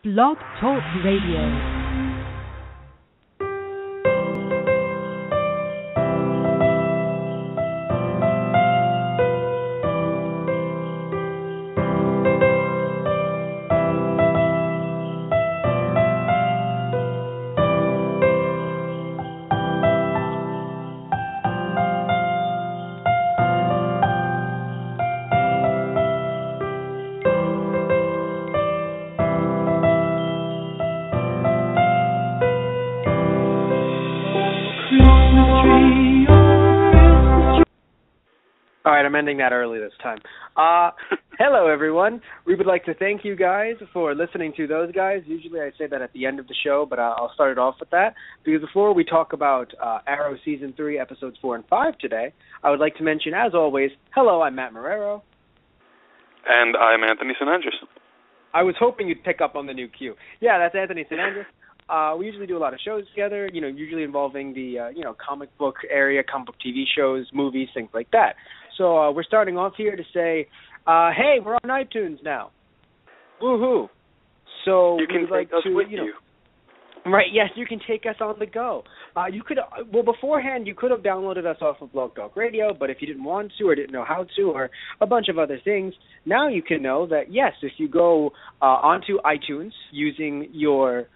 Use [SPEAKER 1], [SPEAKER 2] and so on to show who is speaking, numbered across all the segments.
[SPEAKER 1] Blog Talk Radio.
[SPEAKER 2] All right, I'm ending that early this time. Hello, everyone. We would like to thank you guys for listening to those guys. Usually I say that at the end of the show, but I'll start it off with that. Because before we talk about Arrow Season 3, Episodes 4 and 5 today, I would like to mention, as always, hello, I'm Matt Marrero.
[SPEAKER 3] And I'm Anthony St. Andrews.
[SPEAKER 2] I was hoping you'd pick up on the new cue. Yeah, that's Anthony St. Andrews. We usually do a lot of shows together, usually involving the, comic book area, comic book TV shows, movies, things like that. So we're starting off here to say, hey, we're on iTunes now. Woohoo! So
[SPEAKER 3] you can take us with you.
[SPEAKER 2] Right? Yes, you can take us on the go. You could, beforehand, you could have downloaded us off of Blog Talk Radio, but if you didn't want to or didn't know how to or a bunch of other things, now you can know that yes, if you go onto iTunes using your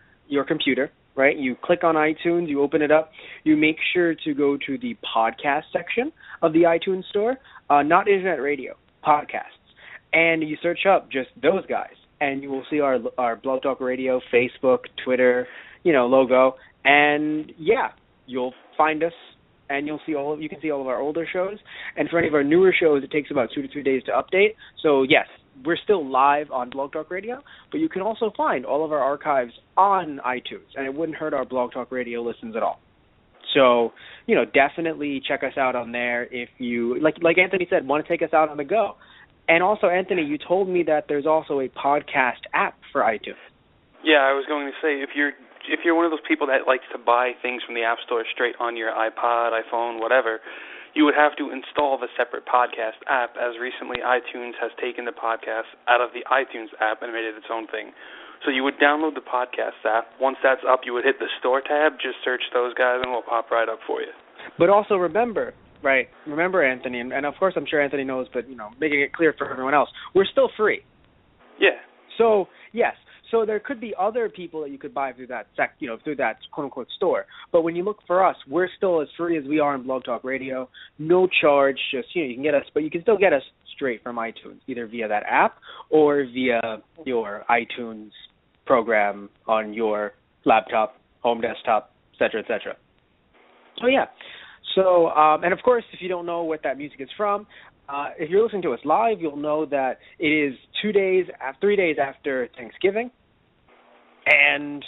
[SPEAKER 2] computer. Right, you click on iTunes, you open it up, you make sure to go to the podcast section of the iTunes store, not internet radio, podcasts, and you search up just those guys, and you will see our Blog Talk Radio, Facebook, Twitter, logo, and yeah, you'll find us, and you can see all of our older shows, and for any of our newer shows, it takes about 2 to 3 days to update. So yes, we're still live on Blog Talk Radio, but you can also find all of our archives on iTunes, and it wouldn't hurt our Blog Talk Radio listens at all. So, definitely check us out on there if you, like Anthony said, want to take us out on the go. And also, Anthony, you told me that there's also a podcast app for iTunes.
[SPEAKER 3] Yeah, I was going to say, if you're one of those people that likes to buy things from the App Store straight on your iPod, iPhone, whatever, you would have to install the separate podcast app, as recently iTunes has taken the podcast out of the iTunes app and made it its own thing. So you would download the podcast app. Once that's up, you would hit the store tab, just search those guys, and we'll pop right up for you.
[SPEAKER 2] But also remember, Anthony, and of course I'm sure Anthony knows, but, making it clear for everyone else, we're still free.
[SPEAKER 3] Yeah.
[SPEAKER 2] So, yes. So there could be other people that you could buy through that through that quote-unquote store. But when you look for us, we're still as free as we are on Blog Talk Radio. No charge, just, you can get us, but you can still get us straight from iTunes, either via that app or via your iTunes program on your laptop, home desktop, et cetera, et cetera. So, yeah. So, and of course, if you don't know what that music is from, if you're listening to us live, you'll know that it is 3 days after Thanksgiving. And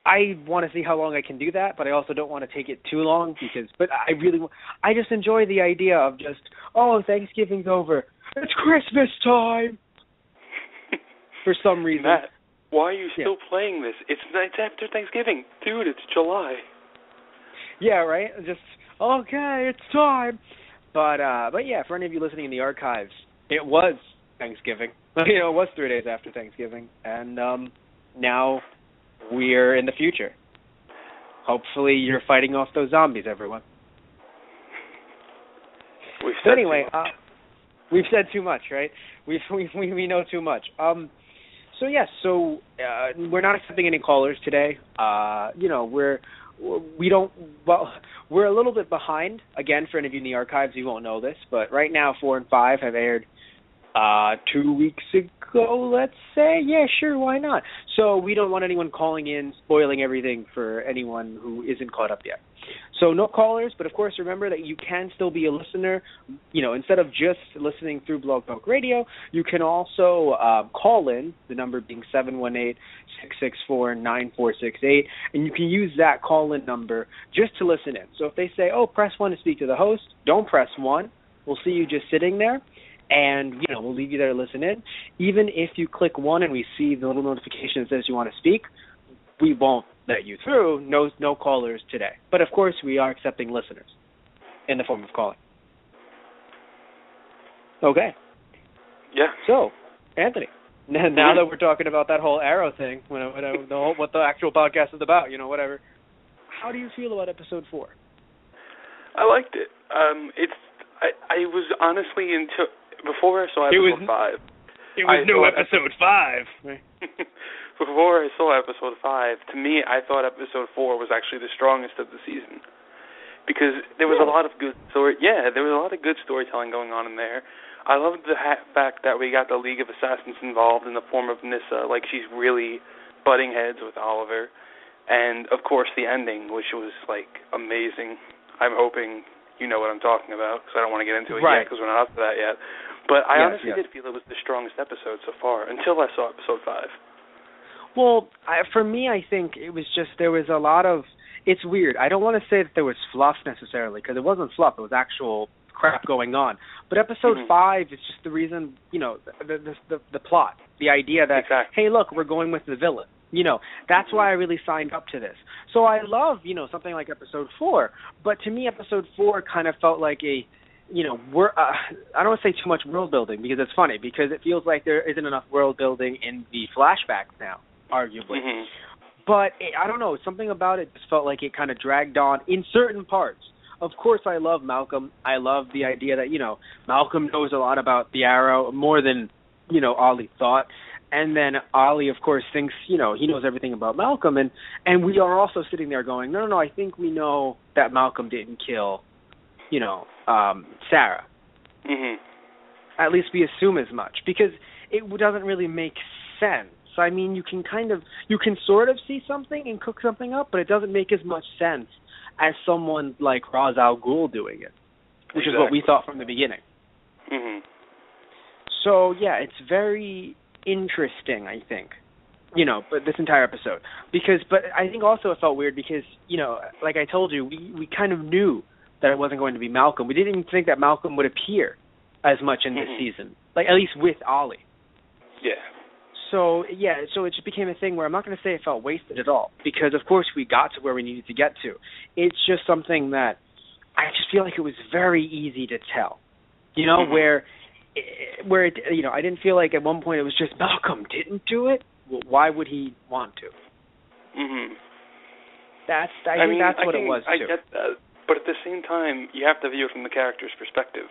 [SPEAKER 2] I want to see how long I can do that, but I also don't want to take it too long but I just enjoy the idea of just, Thanksgiving's over. It's Christmas time. For some reason.
[SPEAKER 3] Matt, why are you still playing this? It's after Thanksgiving. Dude, it's July.
[SPEAKER 2] Yeah, right? Just, okay, it's time. But yeah, for any of you listening in the archives, it was Thanksgiving. It was 3 days after Thanksgiving, and now we're in the future. Hopefully you're fighting off those zombies, everyone. So anyway, we've said too much, right? We know too much. So yes, we're not accepting any callers today. We're a little bit behind. Again, for any of you in the archives, you won't know this, but right now 4 and 5 have aired 2 weeks ago, let's say. Yeah, sure, why not? So we don't want anyone calling in, spoiling everything for anyone who isn't caught up yet. So no callers, but of course remember that you can still be a listener. Instead of just listening through Blog Talk Radio, you can also call in, the number being 718-664-9468, and you can use that call-in number just to listen in. So if they say, press 1 to speak to the host, don't press 1. We'll see you just sitting there, and, we'll leave you there to listen in. Even if you click 1 and we see the little notification that says you want to speak, we won't let you through. No callers today. But, of course, we are accepting listeners in the form of calling. Okay.
[SPEAKER 3] Yeah.
[SPEAKER 2] So, Anthony, Now that we're talking about that whole Arrow thing, what the actual podcast is about, whatever. How do you feel about episode 4?
[SPEAKER 3] I liked it. I was honestly before I saw episode 5.
[SPEAKER 2] It was no episode 5.
[SPEAKER 3] Before I saw episode 5, to me, I thought episode 4 was actually the strongest of the season because there was a lot of good there was a lot of good storytelling going on in there. I loved the fact that we got the League of Assassins involved in the form of Nyssa, like she's really butting heads with Oliver, and of course the ending, which was like amazing. I'm hoping you know what I'm talking about because I don't want to get into it yet because we're not up to that yet. But I honestly did feel it was the strongest episode so far until I saw episode 5.
[SPEAKER 2] Well, for me, I think it was just there was a lot of. It's weird. I don't want to say that there was fluff necessarily because it wasn't fluff. It was actual crap going on. But episode 5 is just the reason, the plot, the idea that hey, look, we're going with the villain. That's why I really signed up to this. So I love, something like episode 4. But to me, episode 4 kind of felt like I don't want to say too much world building because it's funny because it feels like there isn't enough world building in the flashbacks now, arguably. But I don't know, something about it just felt like it kind of dragged on in certain parts. Of course, I love Malcolm. I love the idea that, Malcolm knows a lot about the Arrow, more than, Ollie thought. And then Ollie, of course, thinks, he knows everything about Malcolm. And we are also sitting there going, no, I think we know that Malcolm didn't kill, Sarah. At least we assume as much. Because it doesn't really make sense. I mean, you can sort of see something and cook something up, but it doesn't make as much sense as someone like Ra's al Ghul doing it, which is what we thought from the beginning. So, yeah, it's very interesting, I think, but this entire episode. But I think also it felt weird because, like I told you, we kind of knew that it wasn't going to be Malcolm. We didn't even think that Malcolm would appear as much in this season, like at least with Ollie.
[SPEAKER 3] Yeah.
[SPEAKER 2] So it just became a thing where I'm not going to say it felt wasted at all because, of course, we got to where we needed to get to. It's just something that I just feel like it was very easy to tell, where it, I didn't feel like at one point it was just Malcolm didn't do it. Well, why would he want to? I think that's what it was, too.
[SPEAKER 3] I get that. But at the same time, you have to view it from the character's perspective.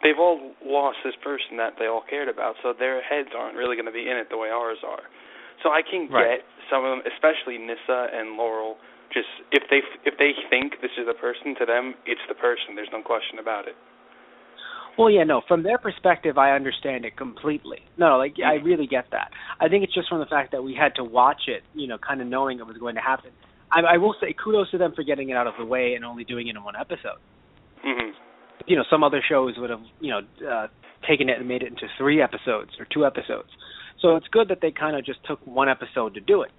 [SPEAKER 3] They've all lost this person that they all cared about, so their heads aren't really going to be in it the way ours are. So I can get some of them, especially Nyssa and Laurel, just if they think this is a person, to them, it's the person. There's no question about it.
[SPEAKER 2] Well, yeah, no, from their perspective, I understand it completely. No, I really get that. I think it's just from the fact that we had to watch it, kind of knowing it was going to happen. I will say kudos to them for getting it out of the way and only doing it in one episode. Some other shows would have, taken it and made it into 3 episodes or 2 episodes. So it's good that they kind of just took 1 episode to do it.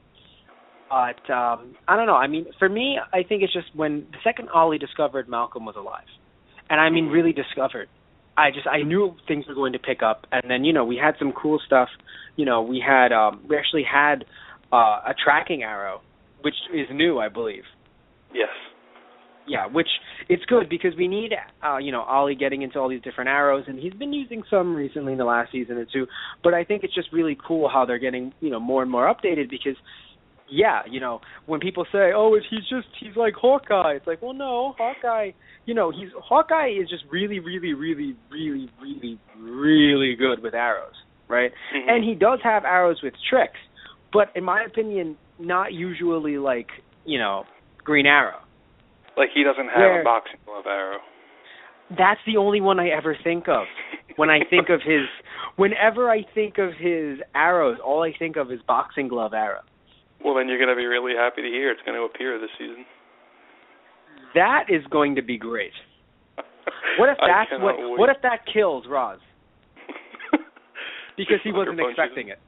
[SPEAKER 2] But I don't know. I mean, for me, I think it's just when the second Ollie discovered Malcolm was alive, and I mean really discovered, I knew things were going to pick up. And then, we had some cool stuff. We actually had a tracking arrow, which is new, I believe.
[SPEAKER 3] Yes.
[SPEAKER 2] Yeah, which it's good because we need, Ollie getting into all these different arrows, and he's been using some recently in the last season or 2. But I think it's just really cool how they're getting, more and more updated because, when people say, oh, he's like Hawkeye, it's like, well, no, Hawkeye, Hawkeye is just really, really, really, really, really, really good with arrows, right? And he does have arrows with tricks, but in my opinion, not usually like, Green Arrow.
[SPEAKER 3] Like he doesn't have a boxing glove arrow.
[SPEAKER 2] That's the only one I ever think of. Whenever I think of his arrows, all I think of is boxing glove arrow.
[SPEAKER 3] Well, then you're going to be really happy to hear it's going to appear this season.
[SPEAKER 2] That is going to be great. What if that kills Roz? Because he wasn't expecting it.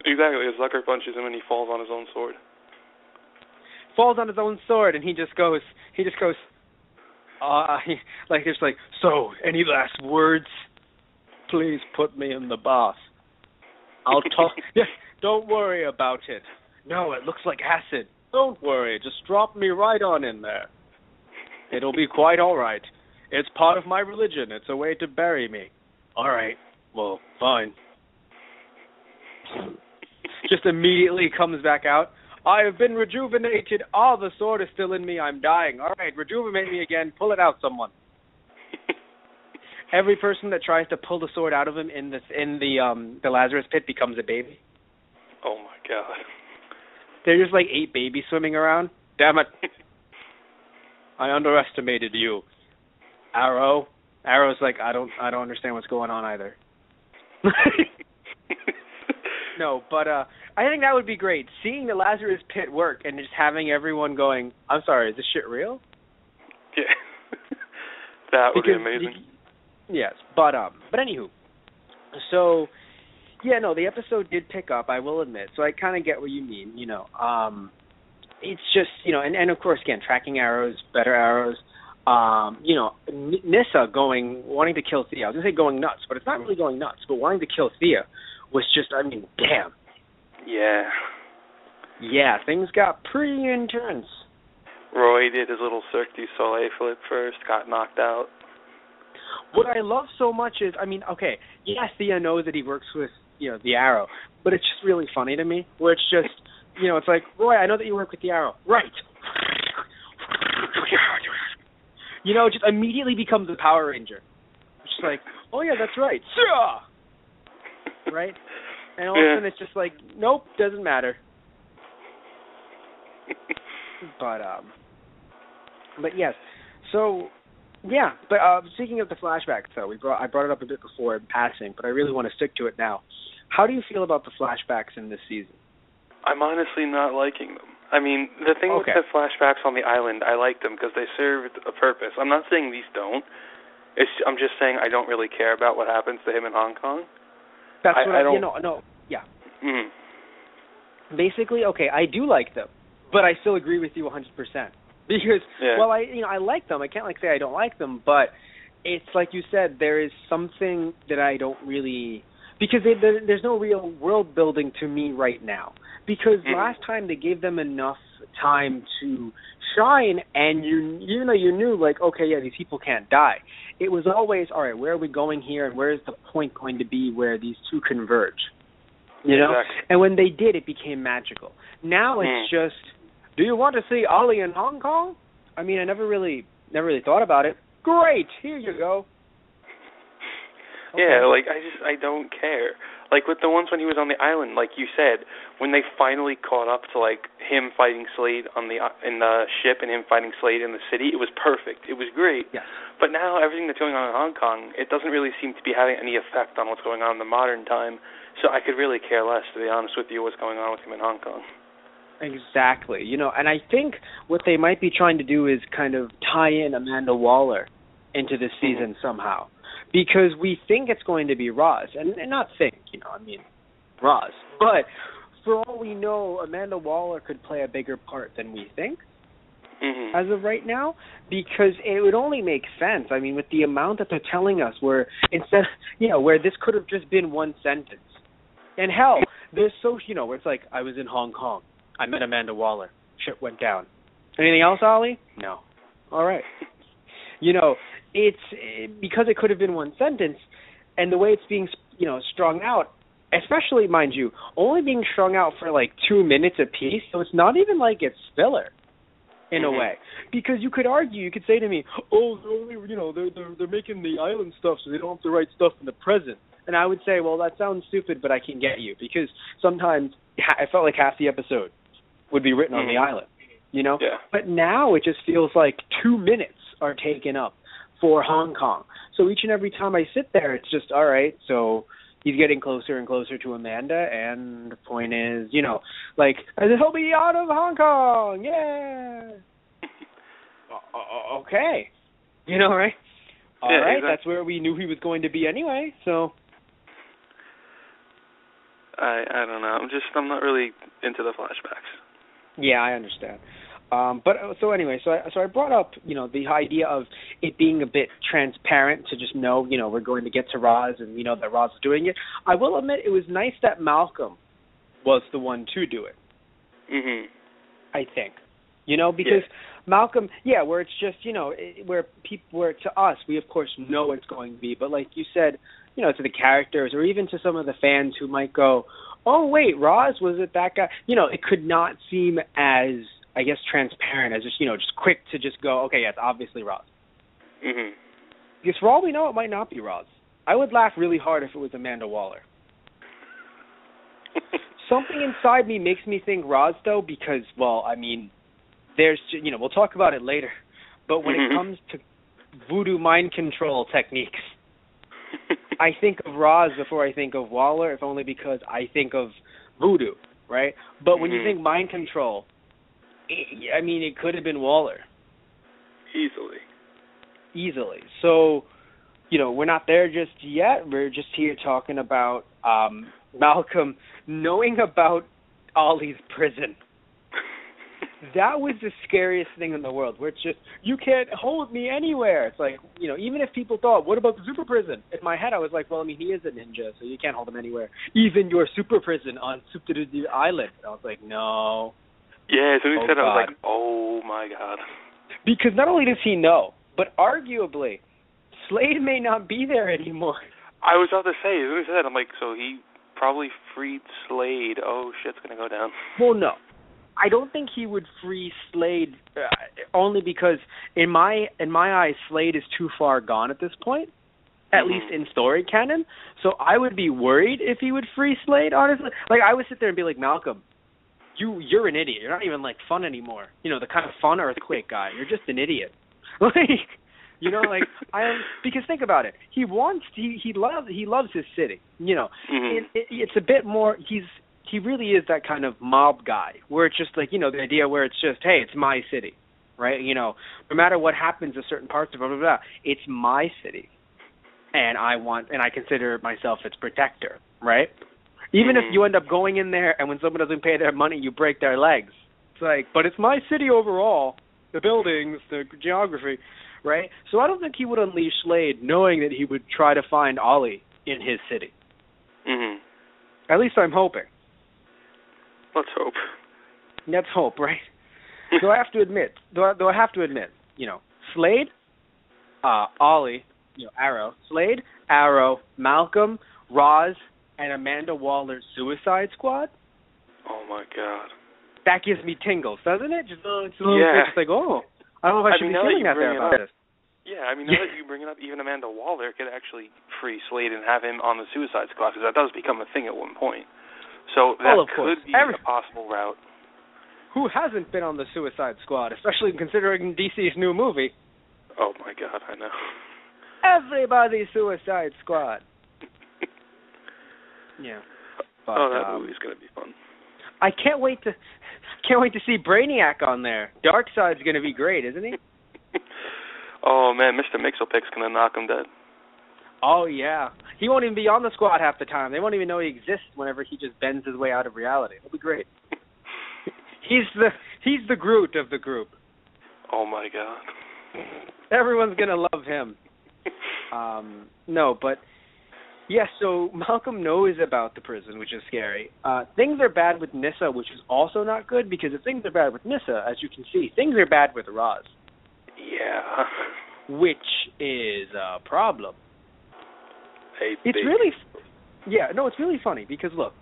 [SPEAKER 3] Exactly. A sucker punches him and he falls on his own sword.
[SPEAKER 2] Falls on his own sword, and he just goes, so, any last words? Please put me in the bath. I'll talk. Yeah, don't worry about it. No, it looks like acid. Don't worry, just drop me right on in there. It'll be quite all right. It's part of my religion. It's a way to bury me. All right, well, fine. Just immediately comes back out. I have been rejuvenated. Oh, the sword is still in me. I'm dying. All right, rejuvenate me again. Pull it out, someone. Every person that tries to pull the sword out of him in the Lazarus pit becomes a baby.
[SPEAKER 3] Oh my god.
[SPEAKER 2] There's just like 8 babies swimming around. Damn it. I underestimated you. Arrow. Arrow's like, I don't understand what's going on either. No, but I think that would be great. Seeing the Lazarus pit work and just having everyone going, I'm sorry, is this shit real?
[SPEAKER 3] Yeah. That would be amazing.
[SPEAKER 2] Yes, but anywho, so yeah, no, the episode did pick up, I will admit. So I kind of get what you mean, It's just, and of course, again, tracking arrows, better arrows. Nyssa wanting to kill Thea. I was going to say going nuts, but it's not really going nuts, but wanting to kill Thea was just, damn.
[SPEAKER 3] Yeah.
[SPEAKER 2] Yeah, things got pretty intense.
[SPEAKER 3] Roy did his little Cirque du Soleil flip first, got knocked out.
[SPEAKER 2] What I love so much is, okay, yes, Thea knows that he works with, the arrow, but it's just really funny to me, where it's just, it's like, Roy, I know that you work with the arrow. Right. It just immediately becomes a Power Ranger. It's just like, oh yeah, that's right. Right? And all of a sudden it's just like, nope, doesn't matter. But yes. So, yeah. But speaking of the flashbacks, though, I brought it up a bit before in passing, but I really want to stick to it now. How do you feel about the flashbacks in this season?
[SPEAKER 3] I'm honestly not liking them. The thing with the flashbacks on the island, I like them because they served a purpose. I'm not saying these don't. I'm just saying I don't really care about what happens to him in Hong Kong.
[SPEAKER 2] That's what yeah. Mm-hmm. Basically, I do like them, but I still agree with you 100%. Because, I like them. I can't say I don't like them, but it's like you said, there is something that I don't really, because there's no real world building to me right now. Because last time they gave them enough time to shine, and you knew, these people can't die. It was always, all right, where are we going here, and where is the point going to be where these two converge?
[SPEAKER 3] Exactly.
[SPEAKER 2] And when they did, it became magical. Now it's just, do you want to see Ollie in Hong Kong? I never really thought about it. Great, here you go. Okay.
[SPEAKER 3] Yeah, I don't care. With the ones when he was on the island, like you said, when they finally caught up to him fighting Slade in the ship and him fighting Slade in the city, it was perfect. It was great.
[SPEAKER 2] Yes.
[SPEAKER 3] But now everything that's going on in Hong Kong, it doesn't really seem to be having any effect on what's going on in the modern time. So I could really care less, to be honest with you, what's going on with him in Hong Kong.
[SPEAKER 2] Exactly. And I think what they might be trying to do is kind of tie in Amanda Waller into this season somehow. Because we think it's going to be Roz, and not think, Roz. But for all we know, Amanda Waller could play a bigger part than we think as of right now, because it would only make sense. With the amount that they're telling us, where where this could have just been one sentence. And hell, there's where it's like, I was in Hong Kong. I met Amanda Waller. Shit went down. Anything else, Ollie? No. All right. It's because it could have been one sentence, and the way it's being, strung out, especially, mind you, only being strung out for 2 minutes apiece, so it's not even like it's filler in a way. Because you could argue, you could say to me, oh, they're only, they're making the island stuff so they don't have to write stuff in the present. And I would say, well, that sounds stupid, but I can get you, because sometimes I felt like half the episode would be written on the island,
[SPEAKER 3] Yeah.
[SPEAKER 2] But now it just feels like 2 minutes are taken up for Hong Kong. So each and every time I sit there, it's just, all right, so he's getting closer and closer to Amanda, and the point is, he'll be out of Hong Kong, yeah. Okay. Right? All right, exactly. That's where we knew he was going to be anyway, so.
[SPEAKER 3] I don't know. I'm not really into the flashbacks.
[SPEAKER 2] Yeah, I understand. But so anyway, so I brought up, the idea of it being a bit transparent to just know, we're going to get to Roz and that Roz is doing it. I will admit it was nice that Malcolm was the one to do it. I think, because Malcolm, where it's just, where to us, we of course know it's going to be, but like you said, to the characters or even to some of the fans who might go, oh, wait, Roz, was it that guy? It could not seem as, I guess, transparent as just, just quick to just go, okay, yeah, it's obviously Roz.
[SPEAKER 3] Mm-hmm.
[SPEAKER 2] Because for all we know, it might not be Roz. I would laugh really hard if it was Amanda Waller. Something inside me makes me think Roz, though, because, well, I mean, there's, we'll talk about it later, but when it comes to voodoo mind control techniques, I think of Roz before I think of Waller, if only because I think of voodoo, right? But when you think mind control, it could have been Waller. Easily. So, we're not there just yet. We're just here talking about Malcolm knowing about Ollie's prison. That was the scariest thing in the world, where it's just, you can't hold me anywhere. It's like, even if people thought, what about the super prison? In my head, I was like, well, he is a ninja, so you can't hold him anywhere. Even your super prison on Suptitude Island. I was like, no.
[SPEAKER 3] Yeah, as soon as he said it, I was like, oh, my God.
[SPEAKER 2] Because not only does he know, but arguably, Slade may not be there anymore.
[SPEAKER 3] I was about to say, as soon as he said that, I'm like, so he probably freed Slade. Oh, shit's going to go down.
[SPEAKER 2] Well, no. I don't think he would free Slade, only because in my eyes, Slade is too far gone at this point, at least in story canon. So I would be worried if he would free Slade, honestly. Like, I would sit there and be like, Malcolm, you're an idiot. You're not even, fun anymore. The kind of fun earthquake guy. You're just an idiot. Because think about it. He loves his city. It's a bit more, he really is that kind of mob guy, where it's just like, the idea where it's just, hey, it's my city, right? No matter what happens to certain parts of it, it's my city, and I consider myself its protector, right? Even if you end up going in there and when someone doesn't pay their money, you break their legs. It's like, but it's my city overall, the buildings, the geography, right? So I don't think he would unleash Slade knowing that he would try to find Ollie in his city.
[SPEAKER 3] Mm-hmm.
[SPEAKER 2] At least I'm hoping.
[SPEAKER 3] Let's hope.
[SPEAKER 2] Let's hope, right? Do I have to admit, Slade, Ollie, Arrow, Slade, Arrow, Malcolm, Roz, and Amanda Waller's Suicide Squad?
[SPEAKER 3] Oh, my God.
[SPEAKER 2] That gives me tingles, doesn't it? Just a little bit, just like, oh, I don't know if I should be feeling that there about this.
[SPEAKER 3] Yeah, now that you bring it up, even Amanda Waller could actually free Slade and have him on the Suicide Squad, because that does become a thing at one point. So that could be a possible route.
[SPEAKER 2] Who hasn't been on the Suicide Squad, especially considering DC's new movie?
[SPEAKER 3] Oh, my God, I know.
[SPEAKER 2] Everybody Suicide Squad. Yeah. But,
[SPEAKER 3] that movie's going to be fun.
[SPEAKER 2] I can't wait to see Brainiac on there. Darkseid's going to be great, isn't he?
[SPEAKER 3] Oh, man, Mr. Mixelpic's going to knock him dead.
[SPEAKER 2] Oh, yeah. He won't even be on the squad half the time. They won't even know he exists whenever he just bends his way out of reality. It'll be great. He's the Groot of the group.
[SPEAKER 3] Oh, my God.
[SPEAKER 2] Everyone's going to love him. No, but, yes, so Malcolm knows about the prison, which is scary. Things are bad with Nyssa, which is also not good, because if things are bad with Nyssa, as you can see, things are bad with Roz.
[SPEAKER 3] Yeah.
[SPEAKER 2] Which is a problem. It's really funny because, look,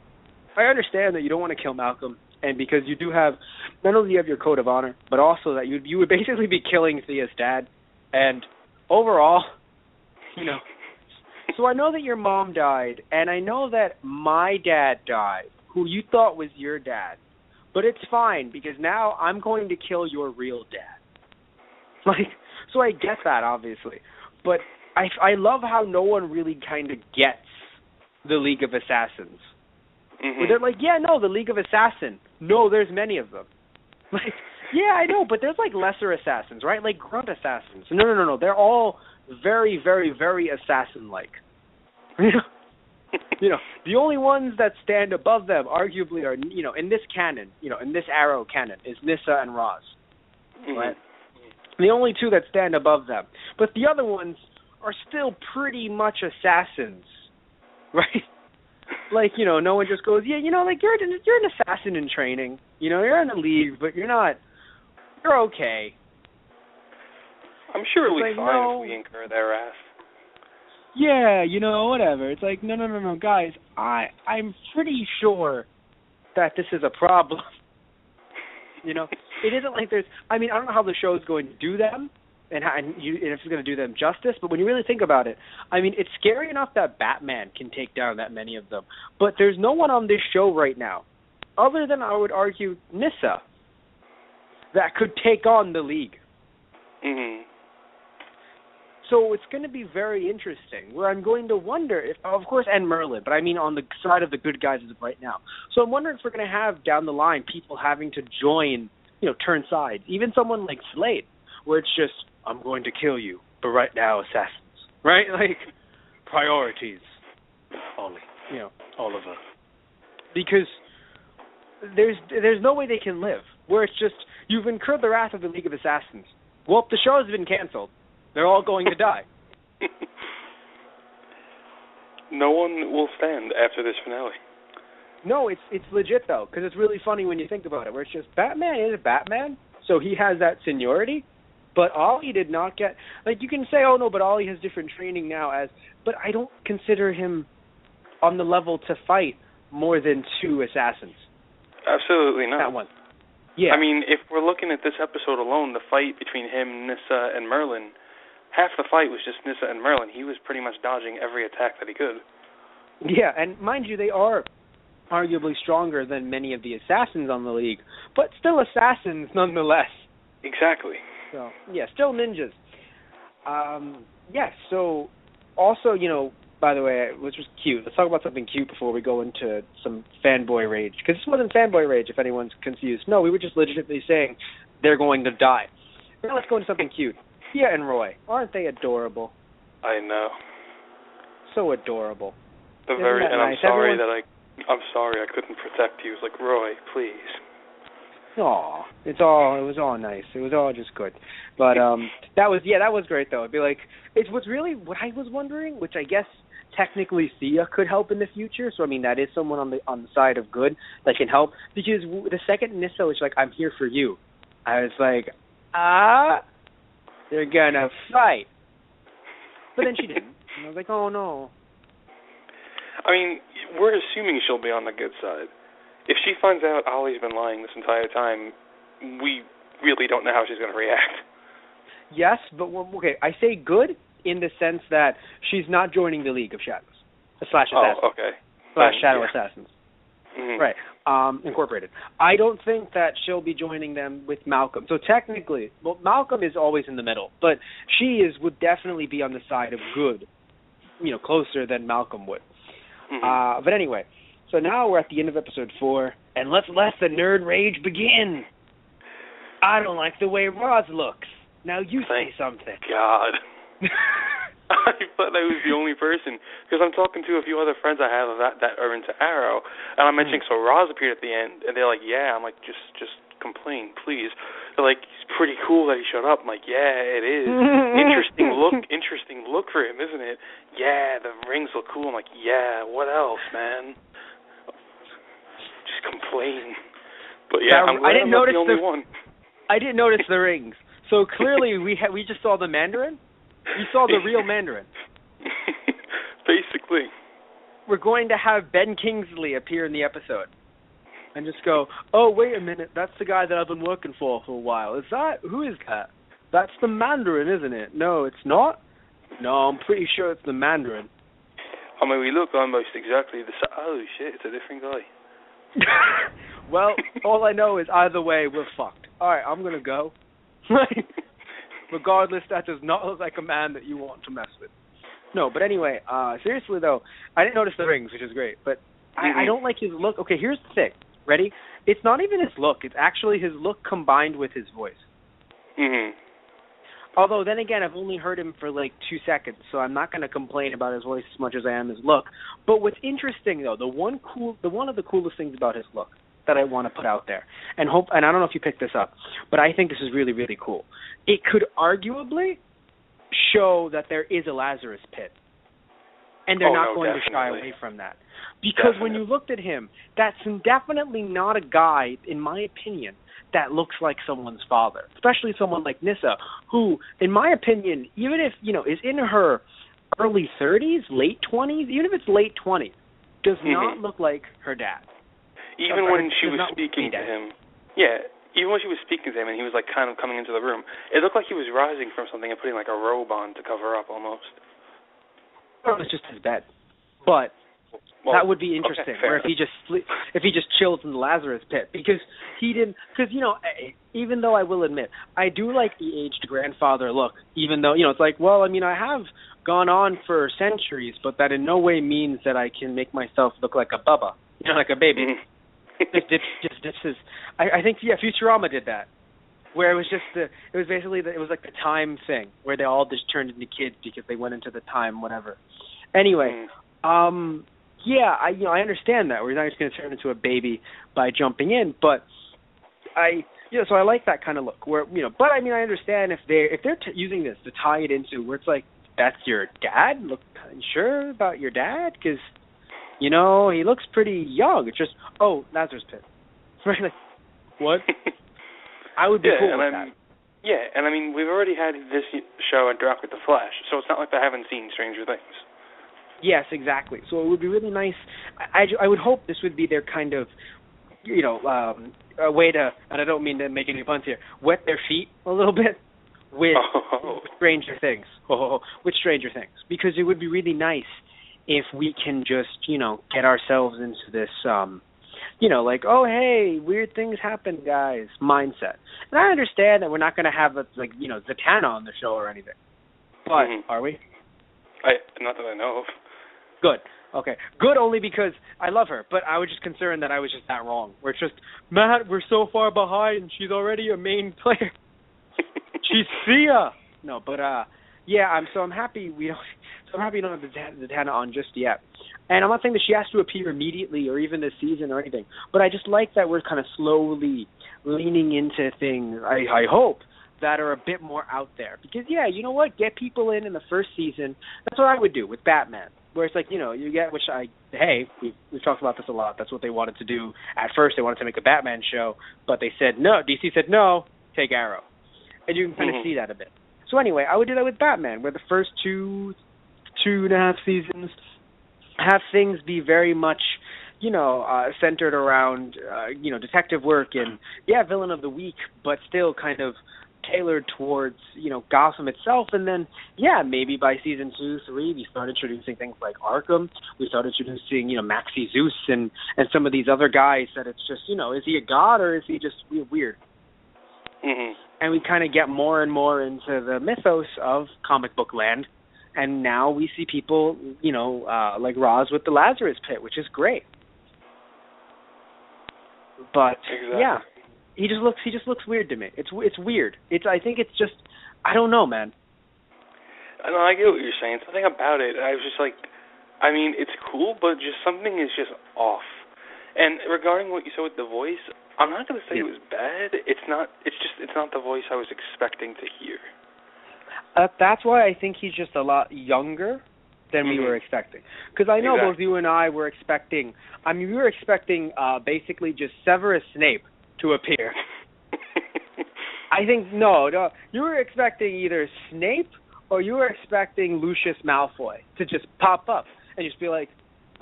[SPEAKER 2] I understand that you don't want to kill Malcolm, and because you do have, not only do you have your code of honor, but also that you would basically be killing Thea's dad, and overall, so I know that your mom died, and I know that my dad died, who you thought was your dad, but it's fine, because now I'm going to kill your real dad. So I get that, obviously, but I love how no one really kind of gets the League of Assassins. Mm-hmm. Where they're like, yeah, no, the League of Assassins. No, there's many of them. Yeah, I know, but there's lesser assassins, right? Like grunt assassins. No. They're all very, very, very assassin-like. The only ones that stand above them, arguably, are, in this canon, in this Arrow canon, is Nyssa and Roz. Mm-hmm. Right? The only two that stand above them. But the other ones are still pretty much assassins, right? No one just goes, yeah, you're an assassin in training. You're in the League, but you're okay.
[SPEAKER 3] I'm sure it'll be fine if we incur their wrath.
[SPEAKER 2] yeah, whatever. It's like, no, guys, I'm pretty sure that this is a problem. It isn't like there's, I don't know how the show is going to do them, and if it's going to do them justice, but when you really think about it, it's scary enough that Batman can take down that many of them, but there's no one on this show right now, other than, I would argue, Nyssa, that could take on the League.
[SPEAKER 3] Mm-hmm.
[SPEAKER 2] So it's going to be very interesting, where I'm going to wonder if, of course, and Merlin, but on the side of the good guys as of right now. So I'm wondering if we're going to have, down the line, people having to join, turn sides. Even someone like Slade, where it's just, I'm going to kill you, but right now, assassins. Right? Like, priorities. Only, all of us. Because there's no way they can live, where it's just, you've incurred the wrath of the League of Assassins. Well, the show has been canceled. They're all going to die.
[SPEAKER 3] No one will stand after this finale.
[SPEAKER 2] No, it's legit, though, because it's really funny when you think about it, where it's just, Batman is Batman, so he has that seniority, but Ollie did not get, like, you can say, oh, no, but Ollie has different training now, but I don't consider him on the level to fight more than 2 assassins.
[SPEAKER 3] Absolutely not.
[SPEAKER 2] That one. Yeah.
[SPEAKER 3] If we're looking at this episode alone, the fight between him, Nyssa, and Merlin, half the fight was just Nyssa and Merlin. He was pretty much dodging every attack that he could.
[SPEAKER 2] Yeah, and mind you, they are arguably stronger than many of the assassins on the League, but still assassins nonetheless.
[SPEAKER 3] Exactly.
[SPEAKER 2] So, yeah, still ninjas. So also, by the way, which was cute, let's talk about something cute before we go into some fanboy rage, because this wasn't fanboy rage, if anyone's confused. No, we were just legitimately saying they're going to die. Now let's go into something cute. Tia and Roy, aren't they adorable?
[SPEAKER 3] I know.
[SPEAKER 2] So adorable.
[SPEAKER 3] I'm sorry I couldn't protect you. It's like, Roy, please.
[SPEAKER 2] Aw, it was all nice. It was all just good. But that was great though. It'd be like, it's what I was wondering, which I guess technically Thea could help in the future. So that is someone on the side of good that can help, because the second Nyssa was like, I'm here for you, I was like, they're gonna fight. But then she didn't. And I was like, oh no.
[SPEAKER 3] We're assuming she'll be on the good side. If she finds out Ollie's been lying this entire time, we really don't know how she's going to react.
[SPEAKER 2] Yes, but okay, I say good in the sense that she's not joining the League of Shadows / Assassins.
[SPEAKER 3] Oh, okay.
[SPEAKER 2] / Shadow Assassins.
[SPEAKER 3] Mm-hmm.
[SPEAKER 2] Right. Incorporated. I don't think that she'll be joining them with Malcolm. So technically, Malcolm is always in the middle, but would definitely be on the side of good, closer than Malcolm would.
[SPEAKER 3] Mm-hmm.
[SPEAKER 2] But anyway, so now we're at the end of episode 4, and let's let the nerd rage begin. I don't like the way Roz looks. Now you say something.
[SPEAKER 3] God. I thought I was the only person, because I'm talking to a few other friends I have that are into Arrow, and I'm mentioning, so Roz appeared at the end, and they're like, yeah. I'm like, just complain, please. They're like, it's pretty cool that he showed up. I'm like, yeah, it is. Interesting look for him, isn't it? Yeah, the rings look cool. I'm like, yeah, what else, man? Just complain. But yeah, I'm glad I'm not the only one.
[SPEAKER 2] I didn't notice the rings. So clearly we just saw the Mandarin? We saw the real Mandarin.
[SPEAKER 3] Basically.
[SPEAKER 2] We're going to have Ben Kingsley appear in the episode and just go, oh, wait a minute, that's the guy that I've been working for a while. Who is that? That's the Mandarin, isn't it? No, it's not? No, I'm pretty sure it's the Mandarin.
[SPEAKER 3] We look almost exactly the same. Oh, shit, it's a different guy.
[SPEAKER 2] Well, all I know is either way, we're fucked. All right, I'm going to go. Regardless, that does not look like a man that you want to mess with. No, but anyway, seriously though, I didn't notice the rings, which is great, but I don't like his look. Okay, here's the thing. Ready? It's not even his look. It's actually his look combined with his voice.
[SPEAKER 3] Mm-hmm.
[SPEAKER 2] Although, then again, I've only heard him for like 2 seconds, so I'm not going to complain about his voice as much as I am his look. But what's interesting, though, one of the coolest things about his look that I want to put out there, and I don't know if you picked this up, but I think this is really, really cool. It could arguably show that there is a Lazarus pit, and they're not going to shy away from that. Because when you looked at him, that's definitely not a guy, in my opinion, that looks like someone's father, especially someone like Nyssa, who, in my opinion, even if, is in her early 30s, late 20s, even if it's late 20s, does not look like her dad.
[SPEAKER 3] Even when she was speaking to him. Yeah, even when she was speaking to him and he was like kind of coming into the room, it looked like he was rising from something and putting like a robe on to cover up almost.
[SPEAKER 2] Well, it's just his bed. But that would be interesting.
[SPEAKER 3] Okay,
[SPEAKER 2] or if he just chilled in the Lazarus pit, because he didn't. Because even though I will admit, I do like the aged grandfather look. Even though it's like, well, I mean, I have gone on for centuries, but that in no way means that I can make myself look like a bubba, like a baby. I think Futurama did that, where it was like the time thing where they all just turned into kids because they went into the time whatever. Anyway, I understand that we're not just going to turn into a baby by jumping in, but so I like that kind of look where but I mean I understand if they're using this to tie it into where it's like that's your dad. Look, sure about your dad because. He looks pretty young. It's just, Lazarus Pit. Right? Like, what? I would be cool with that.
[SPEAKER 3] Yeah, and I mean, we've already had this show interact with The Flash, so it's not like they haven't seen Stranger Things.
[SPEAKER 2] Yes, exactly. So it would be really nice. I would hope this would be their kind of, a way to, and I don't mean to make any puns here, wet their feet a little bit with Stranger Things. With Stranger Things. Because it would be really nice if we can just, get ourselves into this, like, oh, hey, weird things happen, guys, mindset. And I understand that we're not going to have, Zatanna on the show or anything. But are we?
[SPEAKER 3] Not that I know of.
[SPEAKER 2] Good. Okay. Good only because I love her, but I was just concerned that I was just that wrong. Where it's just, Matt, we're so far behind, and she's already a main player. She's Sia. No, but, I'm happy we don't. So I'm happy you don't have Zatanna on just yet. And I'm not saying that she has to appear immediately or even this season or anything, but I just like that we're kind of slowly leaning into things, I hope, that are a bit more out there. Because, you know what? Get people in the first season. That's what I would do with Batman, where it's like, you get, we've talked about this a lot. That's what they wanted to do. At first, they wanted to make a Batman show, but they said no. DC said no, take Arrow. And you can kind of see that a bit. So anyway, I would do that with Batman, where the first two and a half seasons have things be very much, centered around, detective work and, villain of the week, but still kind of tailored towards, Gotham itself. And then, maybe by season 2, 3, we start introducing things like Arkham. We start introducing, Maxie Zeus and some of these other guys that it's just, is he a god or is he just weird?
[SPEAKER 3] Mm-hmm.
[SPEAKER 2] And we kind of get more and more into the mythos of comic book land. And now we see people, like Roz with the Lazarus Pit, which is great. But he just looks weird to me. It's weird. I think it's just, I don't know, man.
[SPEAKER 3] I get what you're saying. Something about it, I was just like, I mean, it's cool, but just something is just off. And regarding what you said with the voice, I'm not going to say it was bad. It's not the voice I was expecting to hear.
[SPEAKER 2] That's why I think he's just a lot younger than we were expecting. Because I know both you and I were expecting, we were expecting basically just Severus Snape to appear. I think, no, you were expecting either Snape or you were expecting Lucius Malfoy to just pop up and just be like,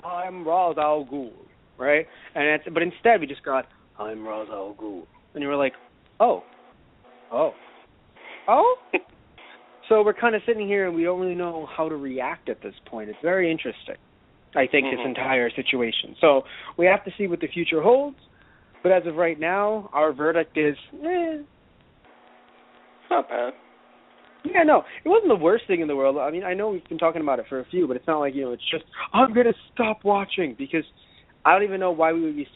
[SPEAKER 2] I'm Ra's al Ghul, right? But instead we just got, I'm Ra's al Ghul. And you were like, oh. So we're kind of sitting here and we don't really know how to react at this point. It's very interesting, I think, this entire situation. So we have to see what the future holds. But as of right now, our verdict is,
[SPEAKER 3] not bad.
[SPEAKER 2] Yeah, no, it wasn't the worst thing in the world. I mean, I know we've been talking about it for a few, but it's not like, it's just, I'm going to stop watching, because I don't even know why we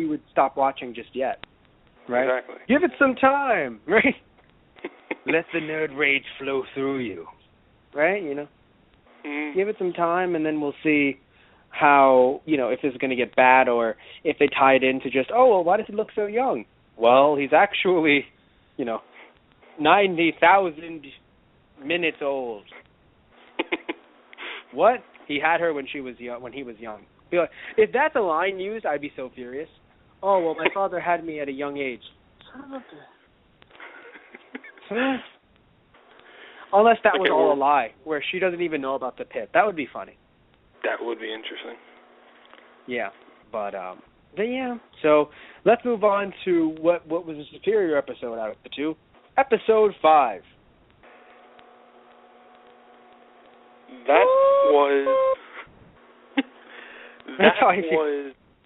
[SPEAKER 2] would stop watching just yet, right?
[SPEAKER 3] Exactly.
[SPEAKER 2] Give it some time, right? Let the nerd rage flow through you, right? Give it some time, and then we'll see how, if this is going to get bad, or if they tie it into just, why does he look so young? Well, he's actually, 90,000 minutes old. What? He had her when he was young. If that's a line used, I'd be so furious. Oh, well, my father had me at a young age. Son of a... Unless that was all a lie, where she doesn't even know about the pit. That would be funny.
[SPEAKER 3] That would be interesting.
[SPEAKER 2] Yeah, but yeah. So let's move on to what was a superior episode out of the two. Episode 5.
[SPEAKER 3] That was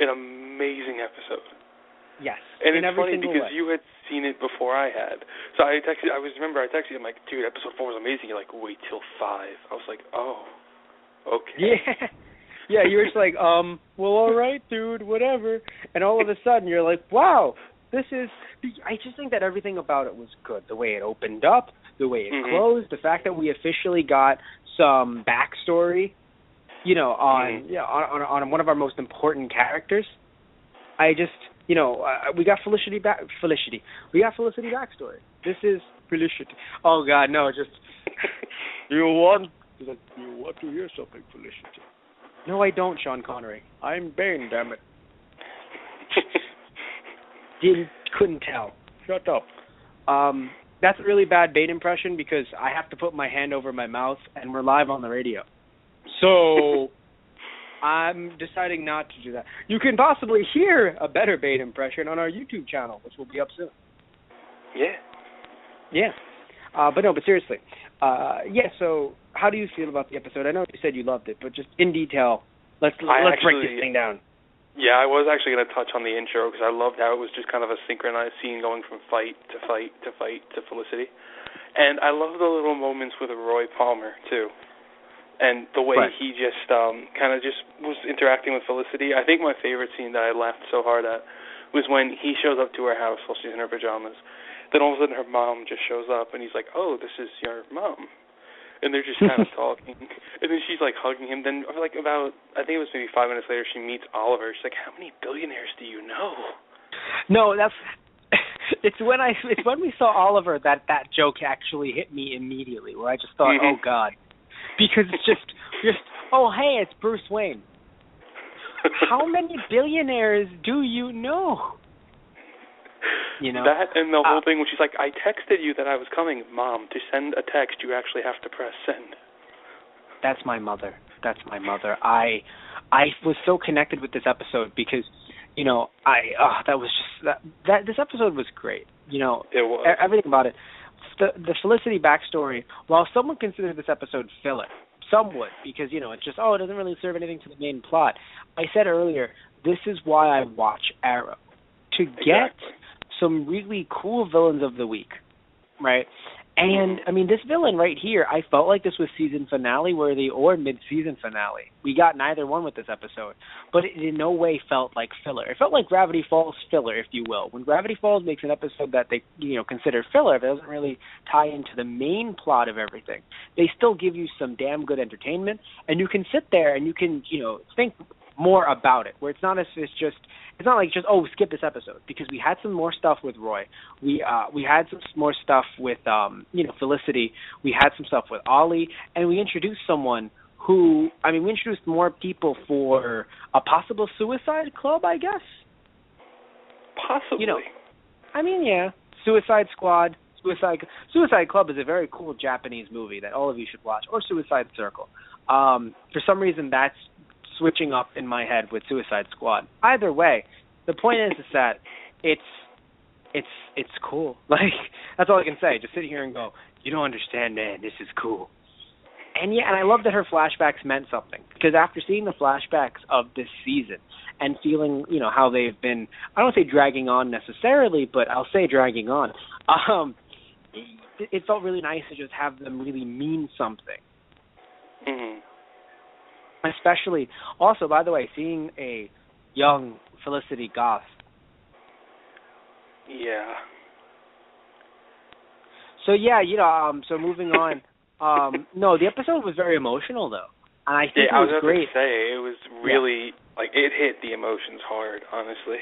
[SPEAKER 3] an amazing episode.
[SPEAKER 2] Yes.
[SPEAKER 3] And it's funny because you had seen it before I had. So I texted you, I'm like, dude, episode 4 was amazing. You're like, wait till 5. I was like, oh, okay.
[SPEAKER 2] Yeah. Yeah, you were just like, well, all right, dude, whatever. And all of a sudden you're like, wow, I just think that everything about it was good. The way it opened up, the way it closed, the fact that we officially got some backstory, on one of our most important characters. I just, we got Felicity. We got Felicity backstory. This is Felicity. Oh God, no, just you want to hear something, Felicity? No, I don't, Sean Connery. I'm Bane, damn it. Couldn't tell. Shut up. That's a really bad Bane impression because I have to put my hand over my mouth and we're live on the radio. So I'm deciding not to do that. You can possibly hear a better Bane impression on our YouTube channel, which will be up soon. Yeah. But seriously. So how do you feel about the episode? I know you said you loved it, but just in detail, let's break this thing down.
[SPEAKER 3] Yeah, I was actually going to touch on the intro because I loved how it was just kind of a synchronized scene going from fight to fight to fight to Felicity. And I love the little moments with Roy Palmer, too. And the way he just kind of just was interacting with Felicity. I think my favorite scene that I laughed so hard at was when he shows up to her house while she's in her pajamas. Then all of a sudden her mom just shows up and he's like, oh, this is your mom. And they're just kind of talking. And then she's like hugging him. Then I think it was maybe 5 minutes later, she meets Oliver. She's like, how many billionaires do you know?
[SPEAKER 2] No, it's when we saw Oliver that joke actually hit me immediately, where I just thought, oh God. Because it's just, oh hey, it's Bruce Wayne. How many billionaires do you know?
[SPEAKER 3] That and the whole thing when she's like, I texted you that I was coming, Mom. To send a text, you actually have to press send.
[SPEAKER 2] That's my mother. I was so connected with this episode because, that was just that this episode was great. It was. Everything about it. The Felicity backstory, while someone considers this episode filler, some would, because, it's just, it doesn't really serve anything to the main plot. I said earlier, this is why I watch Arrow. To get some really cool villains of the week, right? And, this villain right here, I felt like this was season finale worthy or mid-season finale. We got neither one with this episode, but it in no way felt like filler. It felt like Gravity Falls filler, if you will. When Gravity Falls makes an episode that they, consider filler, that doesn't really tie into the main plot of everything, they still give you some damn good entertainment, and you can sit there and you can, think more about it, where it's not like just skip this episode, because we had some more stuff with Roy, we had some more stuff with Felicity, we had some stuff with Ollie, and we introduced someone who we introduced more people for a possible Suicide Club, I guess.
[SPEAKER 3] Possibly.
[SPEAKER 2] Suicide Squad, Suicide Club is a very cool Japanese movie that all of you should watch, or Suicide Circle. For some reason that's switching up in my head with Suicide Squad. Either way, the point is that it's cool. Like, that's all I can say. Just sit here and go, you don't understand, man, this is cool. And I love that her flashbacks meant something, because after seeing the flashbacks of this season and feeling, how they've been, I don't say dragging on necessarily, but I'll say dragging on, it felt really nice to just have them really mean something.
[SPEAKER 3] Mm-hmm.
[SPEAKER 2] Especially, also, by the way, seeing a young Felicity Goth.
[SPEAKER 3] Yeah.
[SPEAKER 2] So, so moving on. No, the episode was very emotional, though. And I think it was great.
[SPEAKER 3] I was about to say, it was really, it hit the emotions hard, honestly.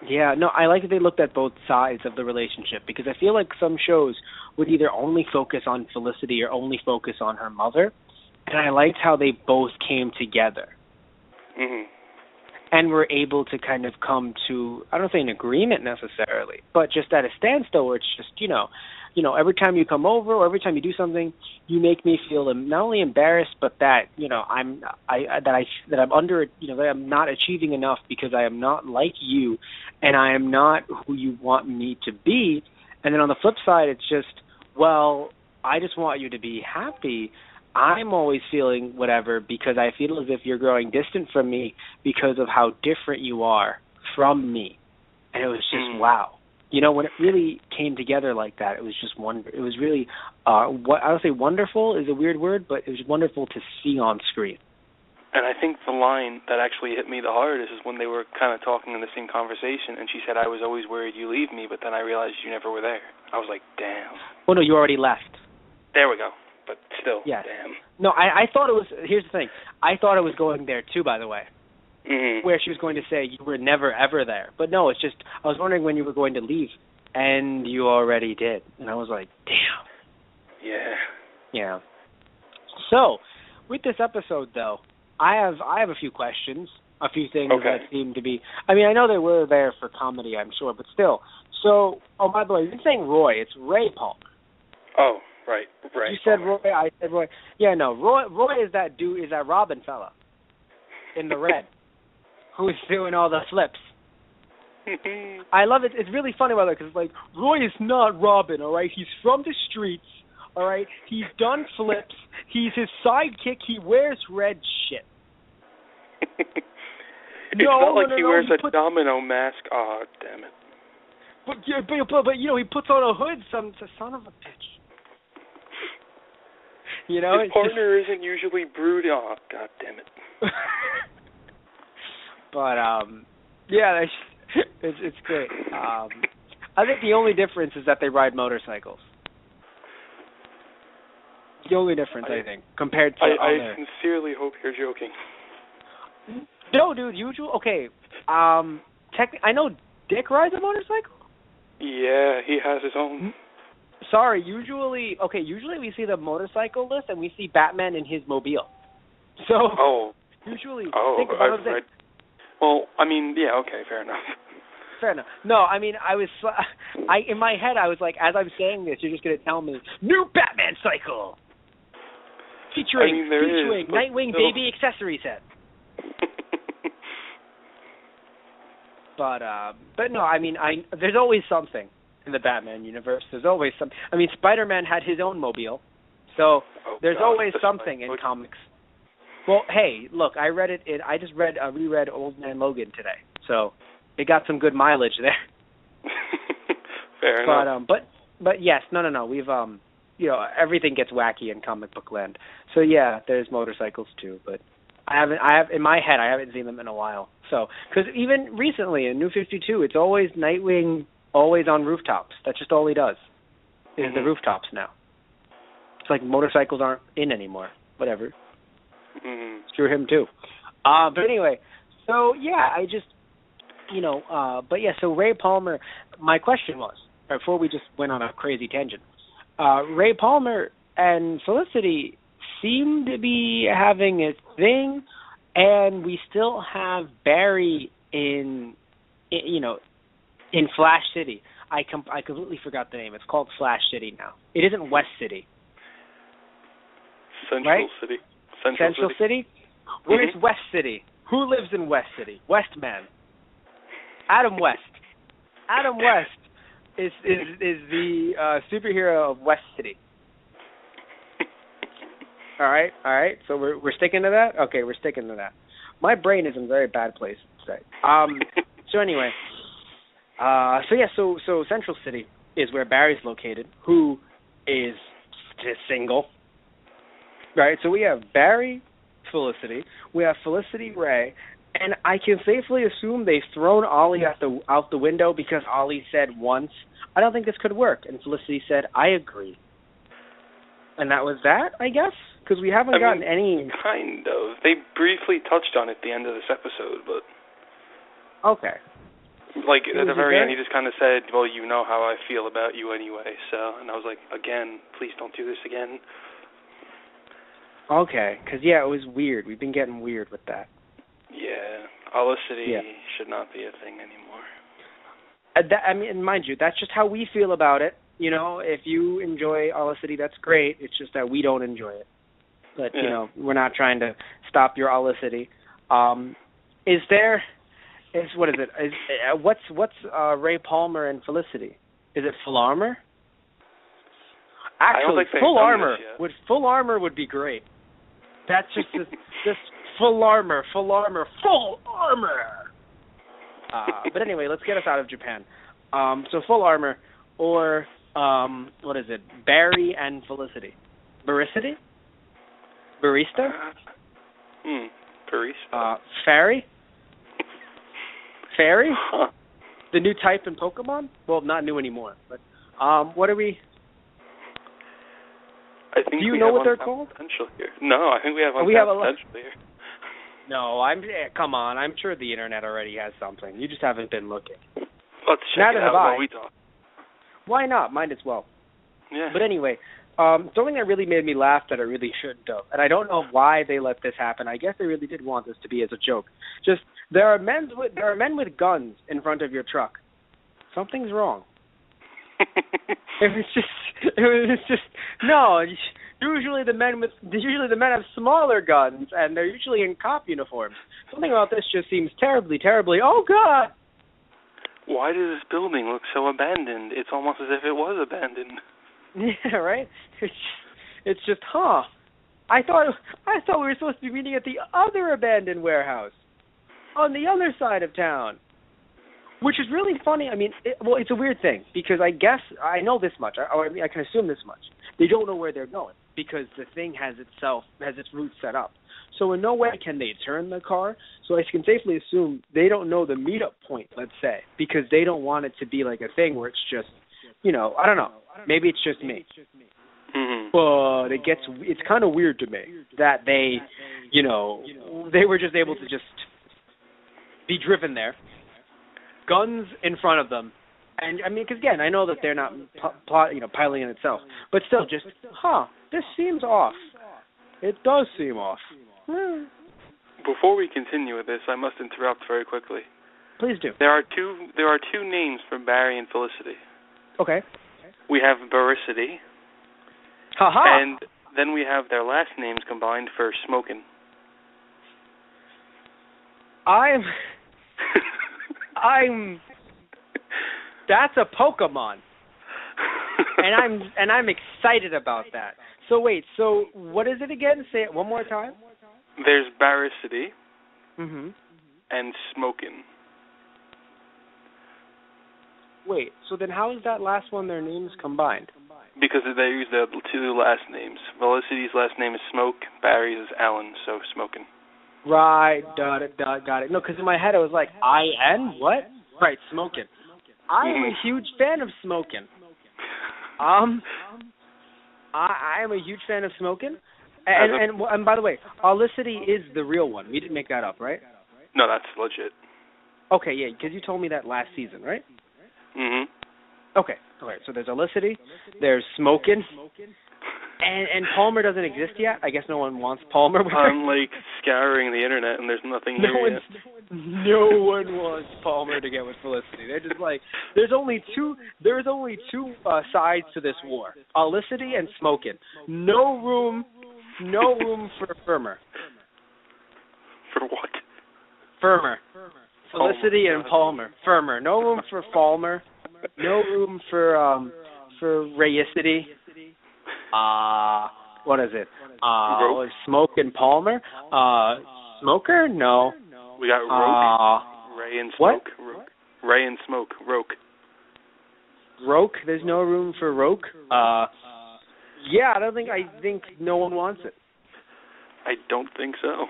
[SPEAKER 2] Yeah, no, I like that they looked at both sides of the relationship, because I feel like some shows would either only focus on Felicity or only focus on her mother. And I liked how they both came together.
[SPEAKER 3] Mm-hmm.
[SPEAKER 2] And were able to kind of come to, I don't say an agreement necessarily, but just at a standstill where it's just, every time you come over or every time you do something, you make me feel not only embarrassed, but that I'm under, that I'm not achieving enough because I am not like you, and I am not who you want me to be. And then on the flip side, it's just, well, I just want you to be happy. I'm always feeling whatever because I feel as if you're growing distant from me because of how different you are from me. And it was just, wow. When it really came together like that, it was just it was really, what I would say wonderful is a weird word, but it was wonderful to see on screen.
[SPEAKER 3] And I think the line that actually hit me the hardest is when they were kind of talking in the same conversation, and she said, I was always worried you leave me, but then I realized you never were there. I was like, damn.
[SPEAKER 2] Well, no, you already left.
[SPEAKER 3] There we go. But still,
[SPEAKER 2] yes.
[SPEAKER 3] Damn.
[SPEAKER 2] No, I thought it was, here's the thing, I thought it was going there too, by the way,
[SPEAKER 3] where
[SPEAKER 2] she was going to say you were never, ever there. But no, it's just, I was wondering when you were going to leave, and you already did. And I was like, damn.
[SPEAKER 3] Yeah.
[SPEAKER 2] Yeah. So, with this episode, though, I have a few questions, a few things that seem to be, I know they were there for comedy, I'm sure, but still. So, by the way, you've been saying Roy, it's Ray Palmer.
[SPEAKER 3] Oh, right.
[SPEAKER 2] You said Roy, I said Roy. Yeah, no, Roy is that dude, is that Robin fella in the red who's doing all the flips. I love it. It's really funny, by the way, because, Roy is not Robin, all right? He's from the streets, all right? He's done flips. He's his sidekick. He wears red shit.
[SPEAKER 3] It's not like he wears a domino mask. Oh, damn it.
[SPEAKER 2] But he puts on a hood. Son of a bitch.
[SPEAKER 3] His partner isn't usually broody. Oh, God damn it.
[SPEAKER 2] But yeah, it's great. I think the only difference is that they ride motorcycles. The only difference, I think, compared to
[SPEAKER 3] I sincerely hope you're joking.
[SPEAKER 2] No, dude. Okay. I know Dick rides a motorcycle.
[SPEAKER 3] Yeah, he has his own.
[SPEAKER 2] Sorry. Usually we see the motorcycle list and we see Batman in his mobile. So. Usually. Think about it.
[SPEAKER 3] Well, yeah. Okay. Fair enough.
[SPEAKER 2] Fair enough. No, I was, in my head, I was like, as I'm saying this, you're just going to tell me, new Batman cycle! Featuring Nightwing baby accessory set. But no, there's always something in the Batman universe. There's always something. Spider-Man had his own mobile, so there's always something in comics. Well, hey, look, I just reread Old Man Logan today, so it got some good mileage there.
[SPEAKER 3] Fair enough.
[SPEAKER 2] But yes, no. We've everything gets wacky in comic book land. So yeah, there's motorcycles too. But I have in my head, I haven't seen them in a while. So because even recently in New 52, it's always Nightwing, always on rooftops. That's just all he does. Is the rooftops now. It's like motorcycles aren't in anymore. Whatever. Screw him too. But anyway, so yeah, I just. But yeah, so Ray Palmer, my question was, before we just went on a crazy tangent, Ray Palmer and Felicity seem to be having a thing, and we still have Barry in Flash City. I completely forgot the name. It's called Flash City now. It isn't West City.
[SPEAKER 3] Central City.
[SPEAKER 2] Central City? Where's West City? Who lives in West City? Westman. Adam West. Adam West is the superhero of West City. All right. So we're sticking to that. Okay, we're sticking to that. My brain is in a very bad place today. So anyway, so Central City is where Barry's located, who is single. Right. So we have Barry, Felicity. We have Felicity, Ray. And I can safely assume they've thrown Ollie out the window because Ollie said once, I don't think this could work. And Felicity said, I agree. And that was that, I guess? Because we haven't gotten any...
[SPEAKER 3] Kind of. They briefly touched on it at the end of this episode, but...
[SPEAKER 2] Okay.
[SPEAKER 3] At the very end, he just kind of said, well, you know how I feel about you anyway. So, and I was like, again, please don't do this again.
[SPEAKER 2] Okay. Because, yeah, it was weird. We've been getting weird with that.
[SPEAKER 3] Yeah, Olicity should not be a thing anymore.
[SPEAKER 2] Mind you, that's just how we feel about it. you know, if you enjoy Olicity, that's great. It's just that we don't enjoy it. But, you know, we're not trying to stop your Olicity. What's Ray Palmer and Felicity? Is it Full Armor? Actually, Full Armor would be great. That's just Full Armor. But anyway, let's get us out of Japan. So Full Armor or what is it? Barry and Felicity. Barista?
[SPEAKER 3] Barista.
[SPEAKER 2] Fairy?
[SPEAKER 3] Huh.
[SPEAKER 2] The new type in Pokemon? Well, not new anymore. But what are we?
[SPEAKER 3] I think
[SPEAKER 2] do you know what they're called?
[SPEAKER 3] Potential here. No, I think we have potential here.
[SPEAKER 2] No, come on. I'm sure the internet already has something. You just haven't been looking.
[SPEAKER 3] Let's check it out while we talk.
[SPEAKER 2] Why not? Might as well.
[SPEAKER 3] Yeah.
[SPEAKER 2] But anyway, something that really made me laugh that I really shouldn't have, and I don't know why they let this happen. I guess they really did want this to be as a joke. Just there are men with guns in front of your truck. Something's wrong. No. Usually the men have smaller guns, and they're usually in cop uniforms. Something about this just seems terribly. Oh God!
[SPEAKER 3] Why does this building look so abandoned? It's almost as if it was abandoned.
[SPEAKER 2] Yeah, right. It's just, I thought we were supposed to be meeting at the other abandoned warehouse on the other side of town, which is really funny. I mean, it's a weird thing because I guess I know this much. I can assume this much. They don't know where they're going because the thing has its route set up. So in no way can they turn the car. So I can safely assume they don't know the meetup point, let's say, because they don't want it to be like a thing where it's just, I don't know. Maybe it's just me.
[SPEAKER 3] Mm-hmm.
[SPEAKER 2] But it's kind of weird to me that they, they were just able to just be driven there, guns in front of them. And, I mean, because, again, I know that they're not piling in itself. But still, just, this seems off. It does seem off.
[SPEAKER 3] Before we continue with this, I must interrupt very quickly.
[SPEAKER 2] Please do.
[SPEAKER 3] There are two names for Barry and Felicity.
[SPEAKER 2] Okay.
[SPEAKER 3] We have Baricity.
[SPEAKER 2] Ha-ha!
[SPEAKER 3] And then we have their last names combined for Smokin'.
[SPEAKER 2] That's a Pokemon. and I'm excited about that. So wait, what is it again? Say it one more time.
[SPEAKER 3] There's Baricity.
[SPEAKER 2] Mm-hmm.
[SPEAKER 3] And Smokin'.
[SPEAKER 2] Wait, so then how is that last one their names combined?
[SPEAKER 3] Because they use their two last names. Felicity's last name is Smoke, Barry's is Allen, so Smokin'.
[SPEAKER 2] Right, got it. No, because in my head I was like, I-N? What? Right, Smokin'. I am a huge fan of Smokin'. I am a huge fan of Smokin'. And by the way, Olicity is the real one. We didn't make that up, right?
[SPEAKER 3] No, that's legit.
[SPEAKER 2] Okay, yeah, because you told me that last season, right?
[SPEAKER 3] Mm-hmm.
[SPEAKER 2] Okay, so there's Olicity, there's Smokin', and Palmer doesn't exist yet. I guess no one wants Palmer.
[SPEAKER 3] I'm like scouring the internet, and there's nothing here yet.
[SPEAKER 2] No one wants Palmer to get with Felicity. They're just like, there's only two sides to this war: Olicity and Smokin'. No room for Firmer.
[SPEAKER 3] For what?
[SPEAKER 2] Firmer. Felicity and Palmer. Firmer. No room for Falmer. No room for Rayicity. What is it? Smoke and Palmer. Smoker? No.
[SPEAKER 3] We got Roke. Ray and Smoke.
[SPEAKER 2] What?
[SPEAKER 3] Ray and Smoke. Roke.
[SPEAKER 2] Roke? There's no room for Roke? Yeah, I think no one wants it.
[SPEAKER 3] I don't think so.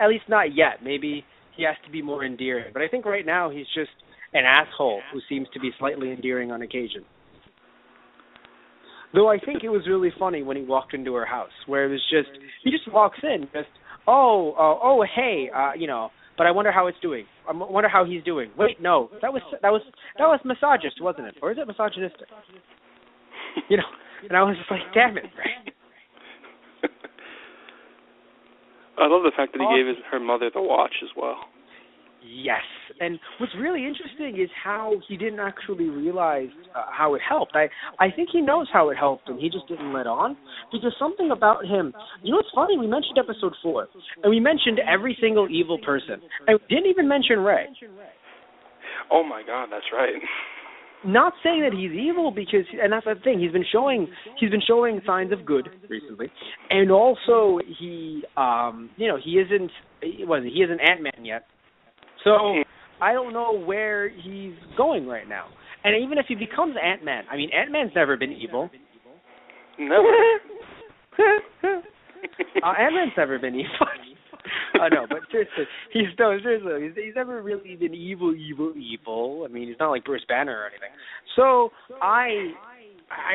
[SPEAKER 2] At least not yet. Maybe he has to be more endearing. But I think right now he's just an asshole who seems to be slightly endearing on occasion. Though I think it was really funny when he walked into her house, where it was just, he just walks in, just, hey, but I wonder how it's doing. I wonder how he's doing. Wait, no, that was misogynist, wasn't it? Or is it misogynistic? And I was just like, damn it, Ray.
[SPEAKER 3] I love the fact that he gave her mother the watch as well.
[SPEAKER 2] Yes, and what's really interesting is how he didn't actually realize how it helped. I think he knows how it helped him. He just didn't let on because something about him. You know what's funny? We mentioned episode 4, and we mentioned every single evil person, and we didn't even mention Ray.
[SPEAKER 3] Oh my God, that's right.
[SPEAKER 2] Not saying that he's evil because, and that's the thing. He's been showing signs of good recently, and also he isn't Ant-Man yet. So I don't know where he's going right now. And even if he becomes Ant-Man, I mean, Ant-Man's never been evil.
[SPEAKER 3] Never.
[SPEAKER 2] Ant-Man's never been evil. No, but seriously, he's never really been evil. I mean, he's not like Bruce Banner or anything. So I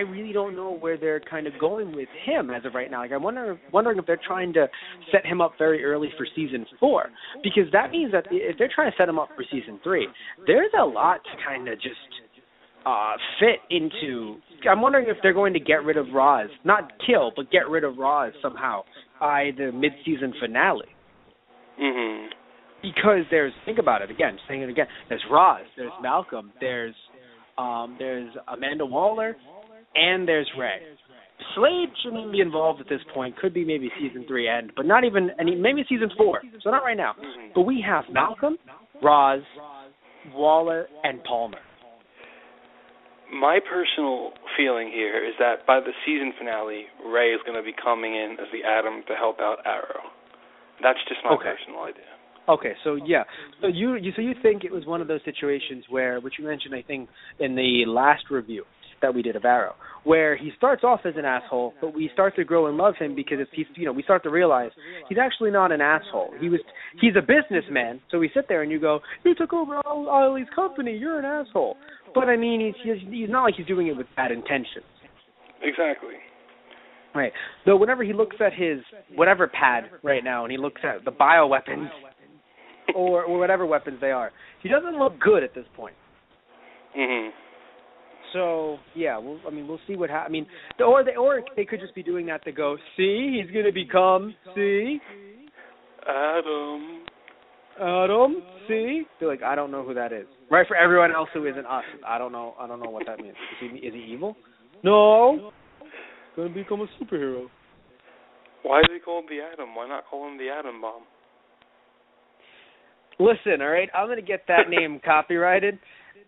[SPEAKER 2] really don't know where they're kind of going with him as of right now. Like, I'm wondering if they're trying to set him up very early for season 4, because that means that if they're trying to set him up for season 3, there's a lot to kind of just fit into. I'm wondering if they're going to get rid of Roz, not kill, but get rid of Roz somehow by the mid-season finale.
[SPEAKER 3] Mhm.
[SPEAKER 2] Because think about it again, saying it again. There's Roz, there's Malcolm, there's Amanda Waller, and there's Ray. Slade shouldn't even be involved at this point. Could be maybe season 3 end, but not even maybe season 4. So not right now.
[SPEAKER 3] Mm-hmm.
[SPEAKER 2] But we have Malcolm, Roz, Waller, and Palmer.
[SPEAKER 3] My personal feeling here is that by the season finale, Ray is going to be coming in as the Atom to help out Arrow. That's just my personal idea.
[SPEAKER 2] Okay, so yeah, so you think it was one of those situations where, which you mentioned, I think, in the last review that we did of Arrow, where he starts off as an asshole, but we start to grow and love him because we start to realize he's actually not an asshole. He's a businessman. So we sit there and you go, you took over Ollie's company, you're an asshole. But I mean, he's not like he's doing it with bad intentions.
[SPEAKER 3] Exactly.
[SPEAKER 2] Right. So whenever he looks at his whatever pad right now, and he looks at the bioweapons or whatever weapons they are, he doesn't look good at this point.
[SPEAKER 3] Mhm.
[SPEAKER 2] So yeah, we'll see what happens. I mean, or they could just be doing that to go, see, he's going to become, see, Adam, see. They're like, I don't know who that is. Right, for everyone else who isn't us, I don't know what that means. Is he evil? No. Going to become a superhero.
[SPEAKER 3] Why is he called the Atom? Why not call him the Atom Bomb?
[SPEAKER 2] Listen, all right, I'm going to get that name copyrighted,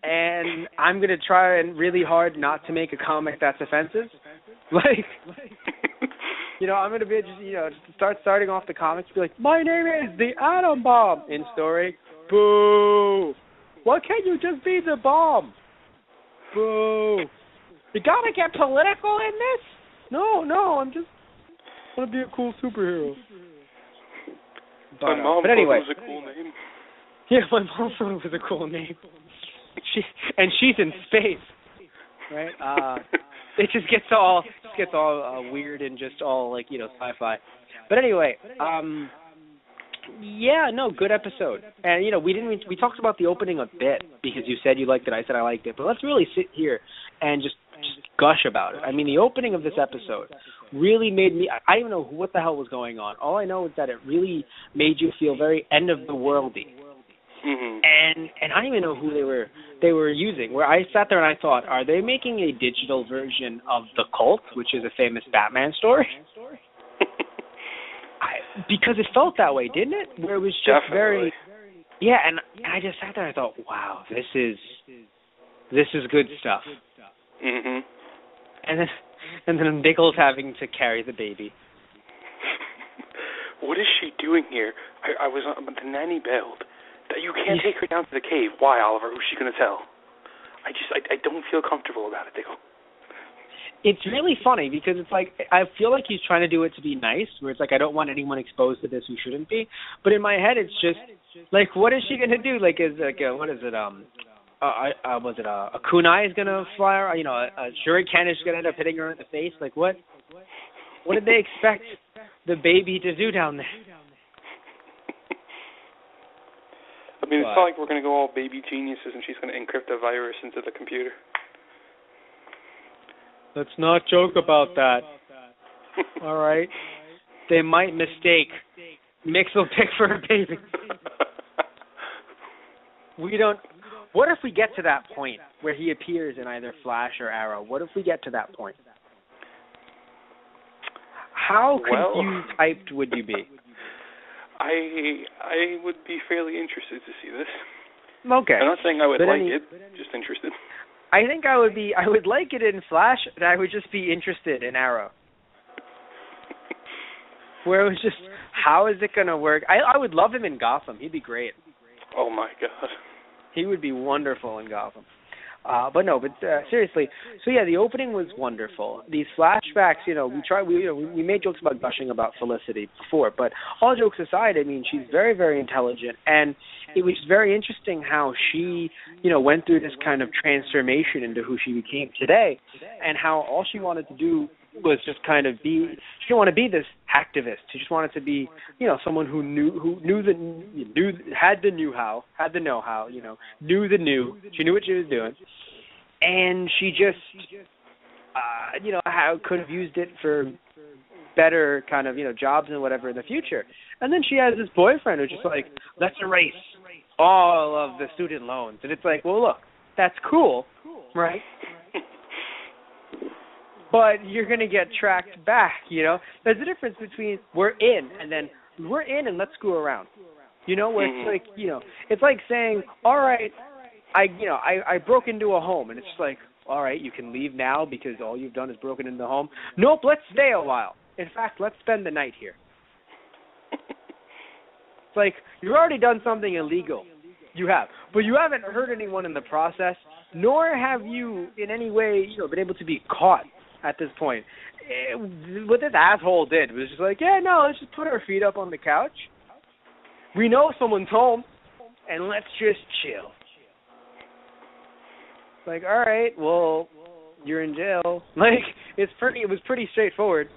[SPEAKER 2] and I'm going to try and really hard not to make a comic that's offensive. Like, I'm going to be just starting off the comics, be like, my name is the Atom Bomb in story. Boo! Why can't you just be the bomb? Boo! You got to get political in this? No, I'm just want to be a cool superhero.
[SPEAKER 3] My mom
[SPEAKER 2] but anyway,
[SPEAKER 3] thought it was a cool name.
[SPEAKER 2] Yeah, my mom thought it was a cool name. She's in space, right? It just gets all weird and just all like sci-fi. But anyway, good episode. And we talked about the opening a bit because you said you liked it, I said I liked it. But let's really sit here and just gush about it. I mean, the opening of this episode really made me, I don't even know what the hell was going on. All I know is that it really made you feel very end of the worldy.
[SPEAKER 3] Mm-hmm.
[SPEAKER 2] And I don't even know who they were using. Where I sat there and I thought, are they making a digital version of The Cult, which is a famous Batman story? Because it felt that way, didn't it? Where it was just
[SPEAKER 3] Definitely.
[SPEAKER 2] and I just sat there and I thought, wow, this is good stuff.
[SPEAKER 3] Mhm.
[SPEAKER 2] And then Biggles having to carry the baby.
[SPEAKER 3] What is she doing here? I was on the nanny bailed. That you can't take her down to the cave. Why, Oliver? Who's she going to tell? I don't feel comfortable about it, Diggle.
[SPEAKER 2] It's really funny because it's like I feel like he's trying to do it to be nice, where it's like I don't want anyone exposed to this who shouldn't be. But in my head, it's just like, what is she going to do? Like, what is it? Was it a kunai is going to fly? A shuriken is going to end up hitting her in the face. Like, what did they expect the baby to do down there?
[SPEAKER 3] I mean, it's not like we're going to go all baby geniuses and she's going to encrypt a virus into the computer.
[SPEAKER 2] Let's not joke about that. All right? They might mistake Mixel pick for a baby. We don't. What if we get to that point where he appears in either Flash or Arrow? What if we get to that point? How confused-typed would you be?
[SPEAKER 3] I would be fairly interested to see this.
[SPEAKER 2] Okay.
[SPEAKER 3] I'm not saying I would like it, just interested.
[SPEAKER 2] I think I would like it in Flash, and I would just be interested in Arrow. Where it was just, how is it going to work? I would love him in Gotham. He'd be great.
[SPEAKER 3] Oh, my God.
[SPEAKER 2] He would be wonderful in Gotham. But seriously, so yeah, the opening was wonderful. These flashbacks, we made jokes about gushing about Felicity before, but all jokes aside, I mean, she's very, very intelligent, and it was very interesting how she, went through this kind of transformation into who she became today, and how all she wanted to do was just kind of be. She didn't want to be this activist. She just wanted to be, someone who had the know-how. She knew what she was doing, and she just, could have used it for better kind of, jobs and whatever in the future. And then she has this boyfriend who's just like, let's erase all of the student loans, and it's like, well, look, that's cool, right? But you're going to get tracked back, There's a difference between we're in and let's screw around. Where it's like, it's like saying, all right, I broke into a home, and it's just like, all right, you can leave now because all you've done is broken into the home. Nope, let's stay a while. In fact, let's spend the night here. It's like, you've already done something illegal. You have. But you haven't hurt anyone in the process, nor have you in any way, been able to be caught. At this point, what this asshole did was just like, yeah, no, let's just put our feet up on the couch. We know someone's home, and let's just chill. Like, all right, well, you're in jail. Like, it was pretty straightforward.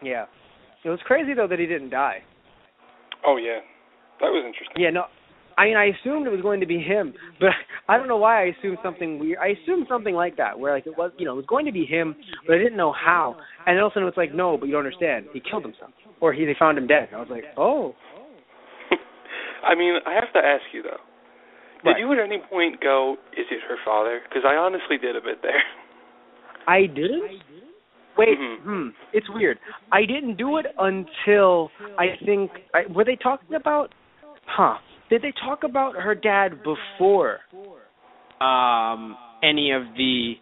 [SPEAKER 2] Yeah. It was crazy, though, that he didn't die.
[SPEAKER 3] Oh, yeah. That was interesting.
[SPEAKER 2] Yeah, no. I mean, I assumed it was going to be him, but I don't know why I assumed something weird. I assumed something like that, where like it was going to be him, but I didn't know how. And then all of a sudden it's like, no, but you don't understand. He killed himself, or they found him dead. I was like, oh.
[SPEAKER 3] I mean, I have to ask you though. Did you at any point go, is it her father? Because I honestly did a bit there.
[SPEAKER 2] I didn't? Wait, it's weird. I didn't do it until I think, were they talking about, did they talk about her dad before any of the,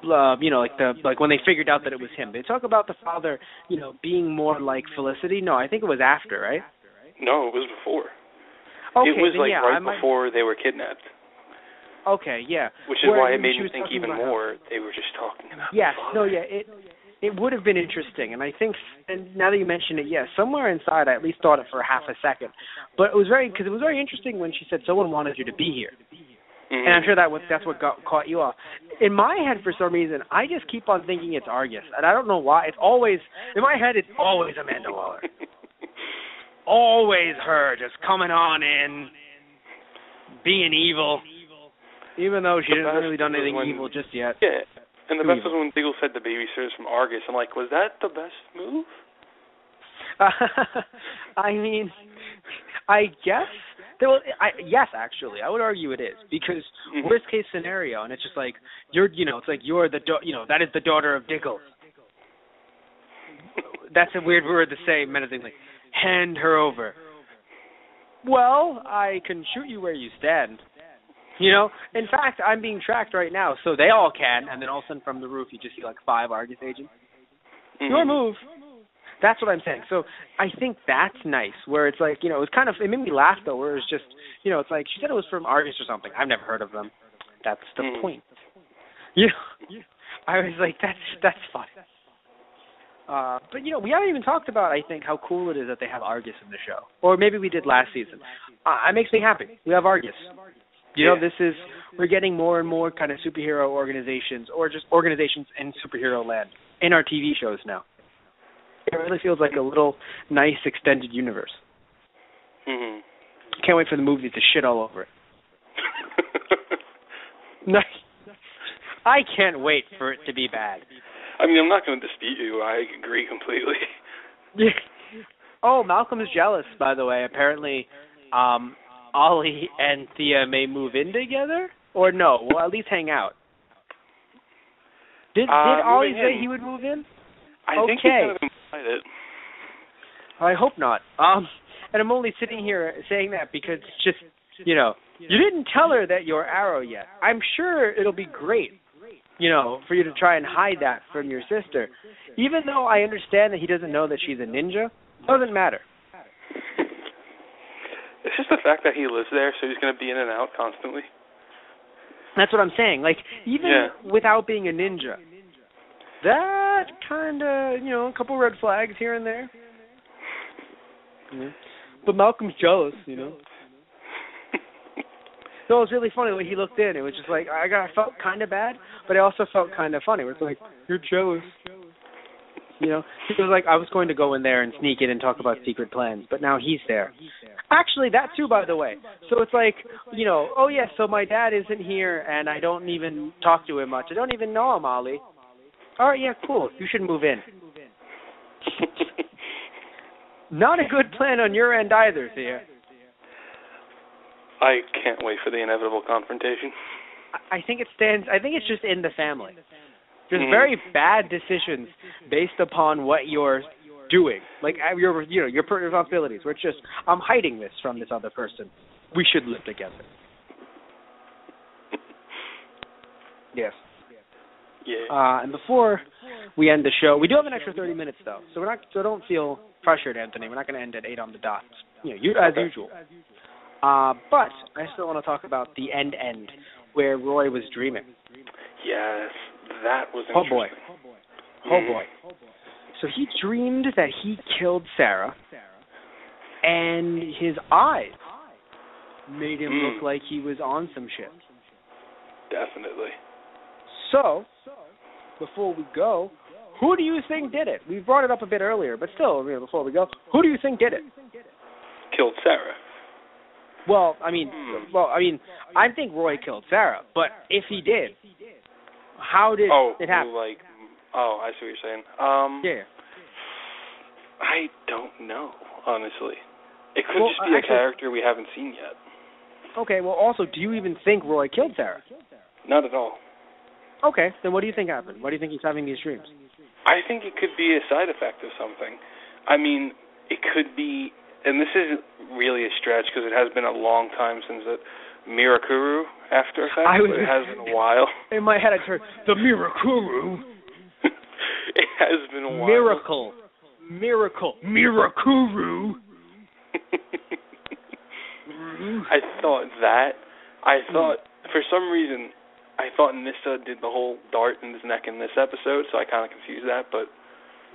[SPEAKER 2] like when they figured out that it was him? They talk about the father, being more like Felicity? No, I think it was after, right?
[SPEAKER 3] No, it was before.
[SPEAKER 2] Okay,
[SPEAKER 3] it was before they were kidnapped.
[SPEAKER 2] Okay, yeah.
[SPEAKER 3] Which is why it made me think even more they were just talking about
[SPEAKER 2] it would have been interesting, and I think, and now that you mention it, somewhere inside I at least thought it for half a second. But it was very interesting when she said someone wanted you to be here. Mm-hmm. And I'm sure that's what caught you off. In my head, for some reason, I just keep on thinking it's Argus, and I don't know why. It's always, in my head, it's always Amanda Waller. Always her, just coming on in, being evil, even though she hasn't really done anything evil just yet.
[SPEAKER 3] Yeah. And the best was when Diggle said the babysitter's from Argus. I'm like, was that the best move?
[SPEAKER 2] I mean, I guess. Yes, actually, I would argue it is, because worst case scenario, and it's just like you're the that is the daughter of Diggle. That's a weird word to say menacingly. Hand her over. Well, I can shoot you where you stand. In fact, I'm being tracked right now, so they all can, and then all of a sudden from the roof you just see like 5 Argus agents. Your move. That's what I'm saying. So I think that's nice, where it's like, it was kind of, it made me laugh though, where it's just, it's like, she said it was from Argus or something. I've never heard of them. That's the point. I was like, that's fun. But, we haven't even talked about, I think, how cool it is that they have Argus in the show. Or maybe we did last season. It makes me happy. We have Argus. We're getting more and more kind of superhero organizations, or just organizations in superhero land in our TV shows now. It really feels like a little nice extended universe.
[SPEAKER 3] Mm-hmm.
[SPEAKER 2] Can't wait for the movies to shit all over it. I can't wait for it to be bad.
[SPEAKER 3] I mean, I'm not going to dispute you. I agree completely.
[SPEAKER 2] Oh, Malcolm's jealous, by the way. Apparently, Ollie and Thea may move in together? Or no, we'll at least hang out. Did Ollie say he would move in?
[SPEAKER 3] I think he kind of implied it.
[SPEAKER 2] I hope not. And I'm only sitting here saying that because it's just, you didn't tell her that you're Arrow yet. I'm sure it'll be great, for you to try and hide that from your sister. Even though I understand that he doesn't know that she's a ninja, doesn't matter.
[SPEAKER 3] It's just the fact that he lives there, so he's going to be in and out constantly.
[SPEAKER 2] That's what I'm saying. Like, even without being a ninja, that kind of, a couple red flags here and there. Yeah. But Malcolm's jealous, So it was really funny when he looked in. It was just like, I felt kind of bad, but I also felt kind of funny. It was like, you're jealous. He was like, I was going to go in there and sneak in and talk about secret plans, but now he's there. Actually, that too, by the way. So it's like, oh yeah, so my dad isn't here, and I don't even talk to him much. I don't even know him, Ollie. All right, yeah, cool. You should move in. Not a good plan on your end either, Thea.
[SPEAKER 3] I can't wait for the inevitable confrontation.
[SPEAKER 2] I think it's just in the family. There's very bad decisions based upon what you're doing, like your responsibilities. Where it's just, I'm hiding this from this other person. We should live together. Yes. Yeah. And before we end the show, we do have an extra 30 minutes though, so don't feel pressured, Anthony. We're not going to end at 8 on the dot. As usual. But I still want to talk about the end, where Roy was dreaming.
[SPEAKER 3] Yes, that was interesting.
[SPEAKER 2] Oh boy. So he dreamed that he killed Sarah, and his eyes made him look like he was on some shit.
[SPEAKER 3] Definitely.
[SPEAKER 2] So, before we go, who do you think did it? We brought it up a bit earlier, but still, before we go, who do you think did it?
[SPEAKER 3] Killed Sarah.
[SPEAKER 2] Well, I think Roy killed Sarah, but if he did, how did it happen?
[SPEAKER 3] I see what you're saying.
[SPEAKER 2] Yeah.
[SPEAKER 3] I don't know, honestly. It could just be a character we haven't seen yet.
[SPEAKER 2] Okay, well, also, do you even think Roy killed Sarah?
[SPEAKER 3] Not at all.
[SPEAKER 2] Okay, then what do you think happened? Why do you think he's having these dreams?
[SPEAKER 3] I think it could be a side effect of something. I mean, it could be, and this isn't really a stretch because it has been a long time since the Mirakuru after effect, but it has been a while.
[SPEAKER 2] In my head I heard, the Mirakuru.
[SPEAKER 3] It has been a while.
[SPEAKER 2] Miracle. Mirakuru.
[SPEAKER 3] I thought, for some reason, I thought Nissa did the whole dart in his neck in this episode, so I kind of confused that, but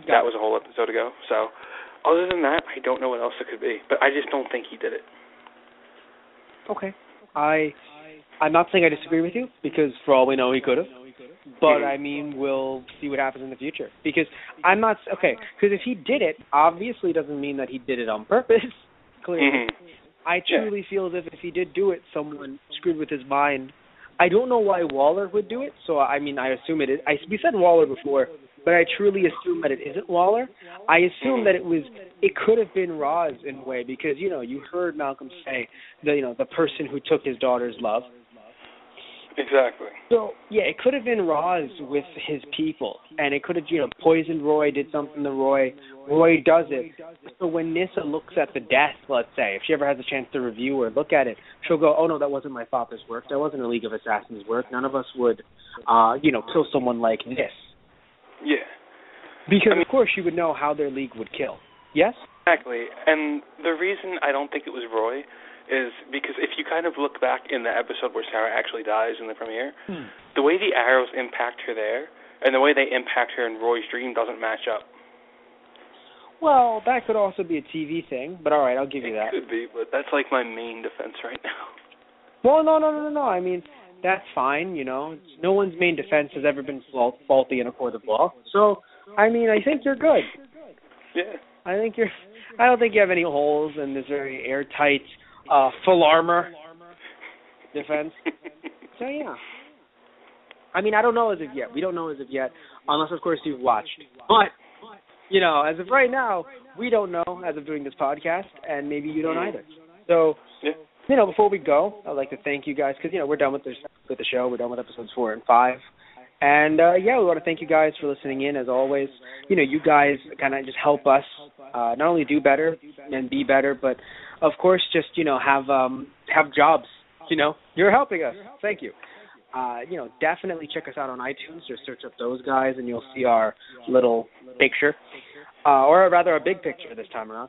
[SPEAKER 3] that was a whole episode ago. So, other than that, I don't know what else it could be, but I just don't think he did it.
[SPEAKER 2] Okay. I'm not saying I disagree with you, because for all we know, he could have. But, we'll see what happens in the future. Because because if he did it, obviously doesn't mean that he did it on purpose, clearly. I truly feel as if he did do it, someone screwed with his mind. I don't know why Waller would do it, so I assume it is. We said Waller before, but I truly assume that it isn't Waller. I assume that it could have been Roz in a way, because, you heard Malcolm say, the person who took his daughter's love.
[SPEAKER 3] Exactly.
[SPEAKER 2] So, yeah, it could have been Roz with his people, and it could have, poisoned Roy, did something to Roy. Roy does it. So when Nissa looks at the death, let's say, if she ever has a chance to review or look at it, she'll go, oh, no, that wasn't my father's work. That wasn't a League of Assassins work. None of us would, kill someone like this.
[SPEAKER 3] Yeah.
[SPEAKER 2] Because, of course, she would know how their League would kill. Yes?
[SPEAKER 3] Exactly. And the reason I don't think it was Roy is because if you kind of look back in the episode where Sarah actually dies in the premiere, the way the arrows impact her there and the way they impact her in Roy's dream doesn't match up.
[SPEAKER 2] Well, that could also be a TV thing, but all right, I'll give you that.
[SPEAKER 3] It could be, but that's like my main defense right now.
[SPEAKER 2] Well, no. That's fine, No one's main defense has ever been faulty in a court of law. So, I think you're good.
[SPEAKER 3] Yeah.
[SPEAKER 2] I don't think you have any holes in this very airtight full armor defense. So, yeah. I don't know as of yet. We don't know as of yet, unless, of course, you've watched. But, as of right now, we don't know as of doing this podcast, and maybe you don't either. So,
[SPEAKER 3] Yeah.
[SPEAKER 2] Before we go, I'd like to thank you guys because, we're done with the show. We're done with episodes 4 and 5. And, we want to thank you guys for listening in, as always. You guys kind of just help us not only do better and be better, but, of course, just, have jobs. You're helping us. Thank you. Definitely check us out on iTunes. Just search up Those Guys, and you'll see our little picture, or rather a big picture this time around.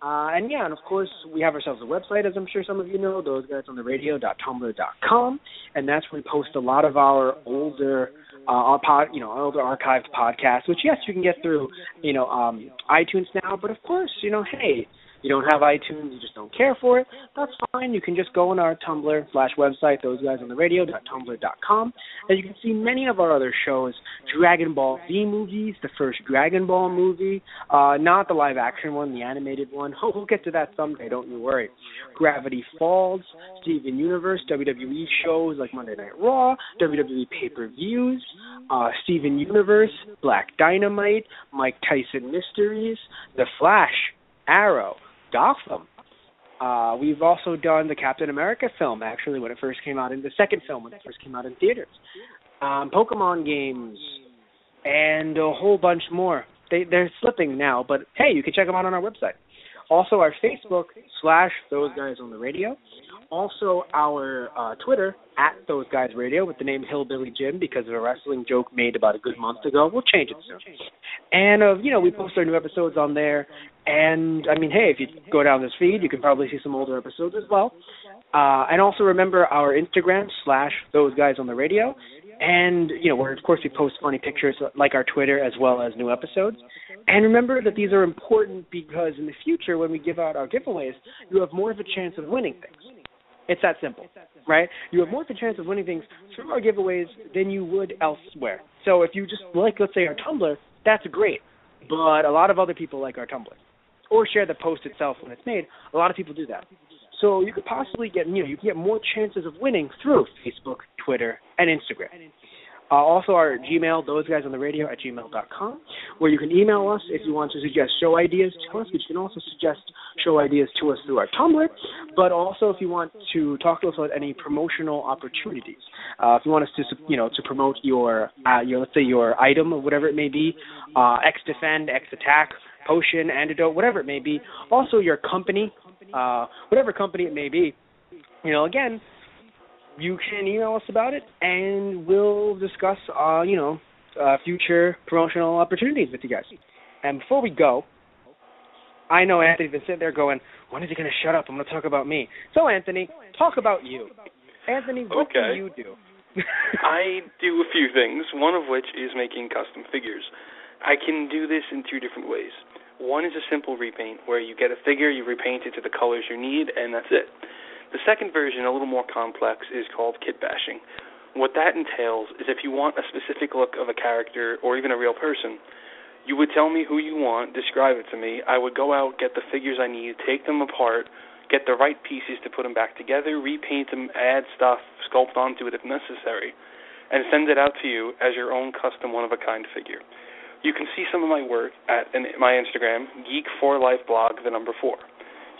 [SPEAKER 2] And of course, we have ourselves a website, as I'm sure some of you know, thoseguysontheradio.tumblr.com, and that's where we post a lot of our older, older archived podcasts, which, yes, you can get through, iTunes now, but of course, hey, you don't have iTunes, you just don't care for it, that's fine. You can just go on our Tumblr/website, thoseguysontheradio.tumblr.com, and you can see many of our other shows, Dragon Ball Z movies, the first Dragon Ball movie, not the live-action one, the animated one. Oh, we'll get to that someday, don't you worry. Gravity Falls, Steven Universe, WWE shows like Monday Night Raw, WWE pay-per-views, Steven Universe, Black Dynamite, Mike Tyson Mysteries, The Flash, Arrow, Gotham. We've also done the Captain America film, actually, when it first came out, in the second film when it first came out in theaters. Pokemon games, and a whole bunch more. They're slipping now, but hey, you can check them out on our website. Also, our Facebook /ThoseGuysOnTheRadio. Also, our Twitter @ThoseGuysRadio with the name Hillbilly Jim because of a wrestling joke made about a good month ago. We'll change it soon. And, we post our new episodes on there. And, hey, if you go down this feed, you can probably see some older episodes as well. And also remember our Instagram /ThoseGuysOnTheRadio. And, where, of course, we post funny pictures like our Twitter as well as new episodes. And remember that these are important because in the future, when we give out our giveaways, you have more of a chance of winning things. It's that simple, right? You have more of a chance of winning things through our giveaways than you would elsewhere. So if you just like, let's say, our Tumblr, that's great. But a lot of other people like our Tumblr. Or share the post itself when it's made. A lot of people do that. So you could possibly get, you can get more chances of winning through Facebook, Twitter, and Instagram. Also our Gmail, thoseguysontheradio@gmail.com, where you can email us if you want to suggest show ideas to us, but you can also suggest show ideas to us through our Tumblr, but also if you want to talk to us about any promotional opportunities. If you want us to, to promote your let's say your item or whatever it may be, X Defend, X Attack, Potion, Antidote, whatever it may be. Also your company, whatever company it may be, again, you can email us about it, and we'll discuss, future promotional opportunities with you guys. And before we go, I know Anthony's been sitting there going, when is he going to shut up? I'm going to talk about me. So, Anthony, talk about you. Anthony, what do you do?
[SPEAKER 3] I do a few things, one of which is making custom figures. I can do this in two different ways. One is a simple repaint, where you get a figure, you repaint it to the colors you need, and that's it. The second version, a little more complex, is called kit bashing. What that entails is if you want a specific look of a character or even a real person, you would tell me who you want, describe it to me. I would go out, get the figures I need, take them apart, get the right pieces to put them back together, repaint them, add stuff, sculpt onto it if necessary, and send it out to you as your own custom one-of-a-kind figure. You can see some of my work at my Instagram, Geek4Life blog, the number 4.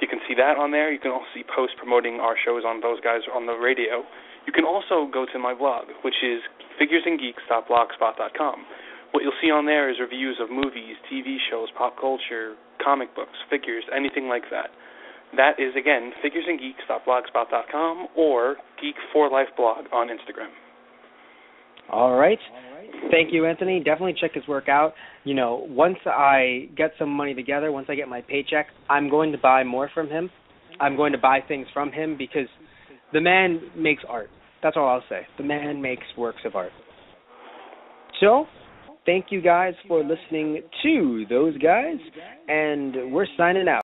[SPEAKER 3] You can see that on there. You can also see posts promoting our shows on Those Guys on the Radio. You can also go to my blog, which is figuresandgeeks.blogspot.com. What you'll see on there is reviews of movies, TV shows, pop culture, comic books, figures, anything like that. That is, again, figuresandgeeks.blogspot.com or Geek4Life blog on Instagram.
[SPEAKER 2] All right. Thank you, Anthony. Definitely check his work out. Once I get some money together, once I get my paycheck, I'm going to buy more from him. I'm going to buy things from him because the man makes art. That's all I'll say. The man makes works of art. So, thank you guys for listening to Those Guys, and we're signing out.